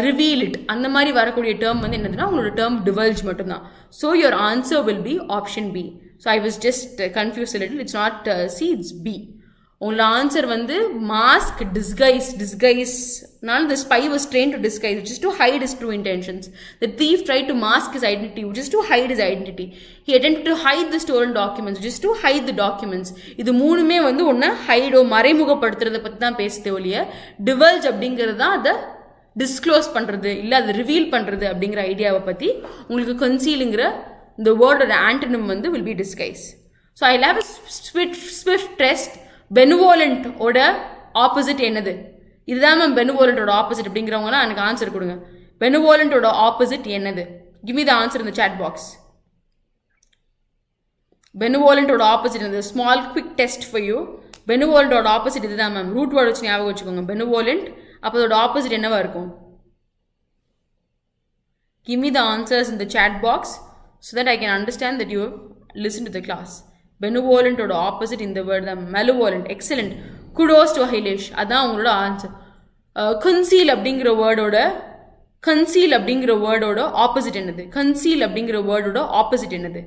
reveal it. அந்த மாதிரி வரக்கூடிய term வந்து என்னதுன்னா உங்களோட டேர்ம் டிவல்ஜ் மட்டும்தான். So your answer will be option B. So I was just confuse little. It's not C, it's B. உங்களோட answer வந்து mask, டிஸ்கைஸ்னால the spy was trained to disguise, which is to hide his true intentions. The thief tried to mask his identity, which is to hide his identity. He attempted to hide the stolen documents, which is to hide the documents. இது மூணுமே வந்து ஒன்று ஹைடோ மறைமுகப்படுத்துறதை பற்றி தான் பேசுதே ஒழிய டிவல்ஜ் அப்படிங்கிறது தான் அதை டிஸ்க்ளோஸ் பண்ணுறது இல்லை அதை ரிவீல் பண்ணுறது அப்படிங்கிற ஐடியாவை பற்றி உங்களுக்கு கன்சீலுங்கிற இந்த வேர்டோட ஆண்டனிம் வந்து will be disguise. So I have a swift test. Benevolent ஓட ஆப்போசிட் என்னது? இதுதான் மேம் பெனுவோலண்டோட ஆப்போசிட் அப்படிங்கிறவங்களாம் எனக்கு ஆன்சர் கொடுங்க. பெனுவோலண்டோட ஆப்போசிட் என்னது? Give me the answer in the chat box. Benevolent or opposite in the small quick test for you. Benevolent or opposite is the ma'am. Root word vachni ஞாபகம் வச்சுக்கோங்க. Benevolent அப்போ அதோட opposite என்னவா இருக்கும்? Give me the answers in the chat box so that I can understand that you have listened to the class. Benevolent or opposite in the word the malevolent. Excellent. Kudos to Hilesh. அதான் உங்களோட answer. Conceal அப்படிங்கிற வேர்டோட opposite என்னது? Conceal அப்படிங்கிற வேர்டோட opposite என்னது?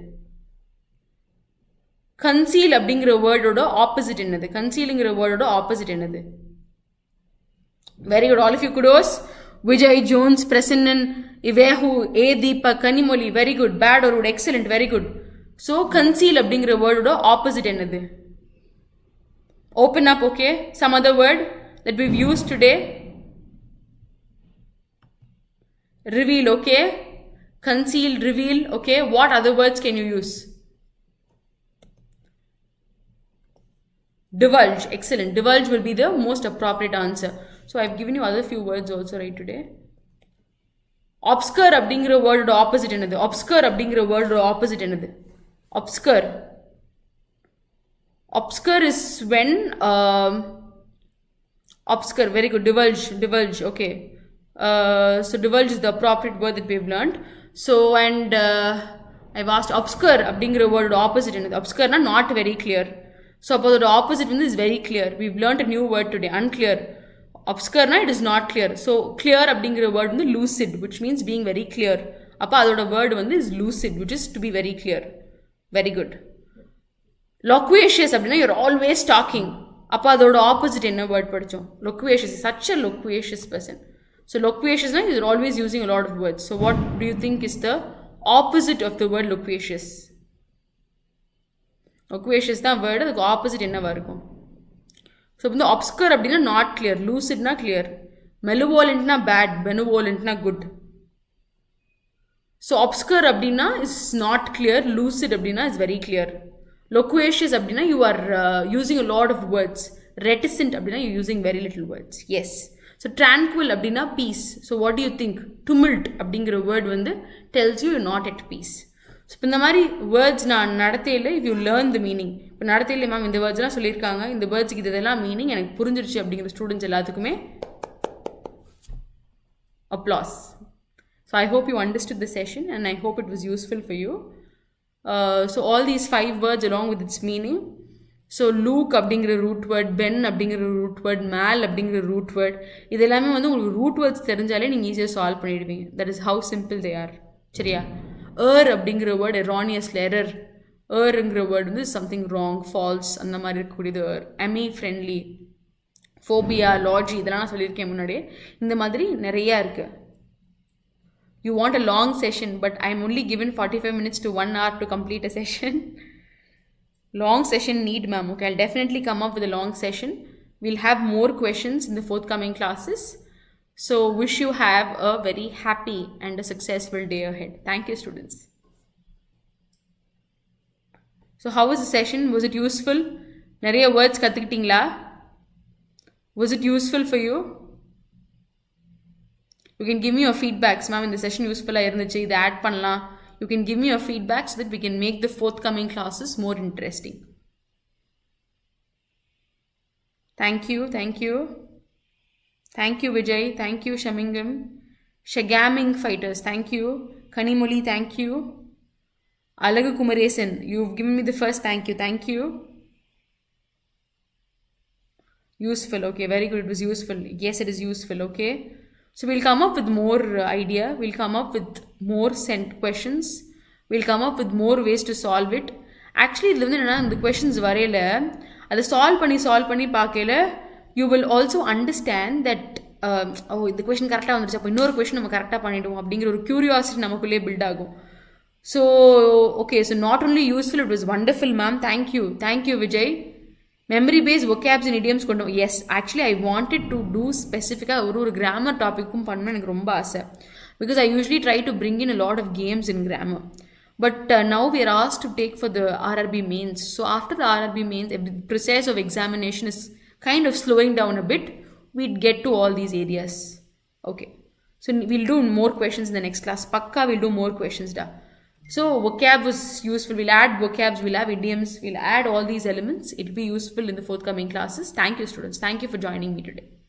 Conceal அப்படிங்கிற வேர்டோட opposite என்னது? Concealங்கிற வேர்டோட opposite என்னது? Very good. All of you kudos. Vijay, Jones, Prasannan, Ivehu, A. Deepa, Kanimoli. Very good. Bad or good. Excellent. Very good. So, conceal அப்படிங்கிற வேர்டோட opposite என்னது? Open up, okay? Some other word that we've used today. Reveal, okay? Conceal, reveal, okay? What other words can you use? Divulge. Excellent. Divulge will be the most appropriate answer. So, I've given you other few words also right today. Obscure அப்படிங்கிற வேர்டோட opposite என்னது? Obscure அப்படிங்கிற வேர்டோட opposite என்னது? Obscure. Obscure is when obscure. Very good. Divulge. Okay. So divulge is the appropriate word that we've learned. So and I've asked obscure அப்படிங்கிற word opposite என்னது? Obscure na not very clear. So அப்போ the opposite is very clear. We've learned a new word today. Unclear. Obscure na it is not clear. So clear அப்படிங்கிற word வந்து lucid, which means being very clear. அப்போ அதோட word வந்து is lucid, which is to be very clear. Very good. Loquacious அப்படின்னா you're always talking. அப்போ அதோட opposite என்ன word படிச்சோம்? Loquacious. Such a loquacious person. So loquacious na you're always using a lot of words. So what do you think is the opposite of the word loquacious? Loquacious தான் word, அதுக்கு opposite என்னவா இருக்கும்? So இந்த obscure அப்படின்னா not clear, lucid na clear, malevolent na bad, benevolent na good. So obscure அப்படின்னா is not clear, lucid அப்படின்னா is very clear. Loquacious அப்படின்னா you are using a lot of words. Reticent அப்படின்னா you're using very little words. Yes. So tranquil அப்படின்னா peace. So what do you think? Tumult அப்படிங்கிற word வந்து tells you you're not at peace. So இந்த மாதிரி words நான் நடத்தையில் if you learn the meaning. இப்போ நடத்தையில் மேம் இந்த வேர்ட்ஸ்லாம் சொல்லியிருக்காங்க, இந்த வேர்ட்ஸுக்கு இதெல்லாம் மீனிங் எனக்கு புரிஞ்சிருச்சு அப்படிங்கிற ஸ்டூடெண்ட்ஸ் எல்லாத்துக்குமே applause. So I hope you understood the session and I hope it was useful for you. So all these 5 words along with its meaning. So Luke அப்படிங்கிற root word, Ben அப்படிங்கிற root word, Mal அப்படிங்கிற root word, இது எல்லாமே வந்து உங்களுக்கு root words தெரிஞ்சாலே நீங்கள் ஈஸியாக சால்வ் பண்ணிடுவீங்க. That is how simple they are. சரியா? அப்படிங்கிற word erroneously, error. ங்கிற word வந்து something wrong, false, அந்த மாதிரி இருக்கக்கூடியது. Ami friendly, phobia, logy, இதெல்லாம் நான் சொல்லியிருக்கேன் முன்னாடியே. இந்த மாதிரி நிறையா இருக்கு. You want a long session, but I'm only given 45 minutes to 1 hour to complete a session. Long session need, ma'am. Okay, I'll definitely come up with a long session. We'll have more questions in the forthcoming classes. So wish you have a very happy and a successful day ahead. Thank you, students. So how was the session? Was it useful? நிறைய words கத்துக்கிட்டீங்களா? Was it useful for you? You can give me your feedbacks, ma'am. In the session useful இருந்துச்சு, இதை add பண்ணலாம். You can give me your feedback so that we can make the forthcoming classes more interesting. Thank you. Thank you, Vijay. Thank you, Shamingam. Shagaming Fighters. Thank you. Kanimoli, thank you. Alagu Kumaresan, you've given me the first thank you. Thank you. Useful. Okay, very good. It was useful. Yes, it is useful. Okay. So we'll come up with more idea. We'll come up with more sent questions. We'll come up with more ways to solve it. Actually, the questions வரையில அதை solve பண்ணி பார்க்கல you will also understand that இந்த question கரெக்டாக வந்துருச்சு, அப்போ இன்னொரு question நம்ம கரெக்டாக பண்ணிவிடுவோம் அப்படிங்கிற ஒரு க்யூரியாசிட்டி நமக்குள்ளே பில்ட் ஆகும். So okay, so not only useful, it was wonderful, ma'am. Thank you, Vijay. Memory based vocabs and idioms கொண்டு. Yes, actually I wanted to do specifically ஒரு grammar topicum பண்ணணும் எனக்கு ரொம்ப ஆசை, because I usually try to bring in a lot of games in grammar. But now we are asked to take for the RRB mains. So after the RRB mains, the process of examination is kind of slowing down a bit. We'd get to all these areas. Okay. So we'll do more questions in the next class. Pakka, we'll do more questions. Da. So vocab was useful. We'll add vocabs, we'll have idioms, we'll add all these elements. It'll be useful in the forthcoming classes. Thank you, students. Thank you for joining me today.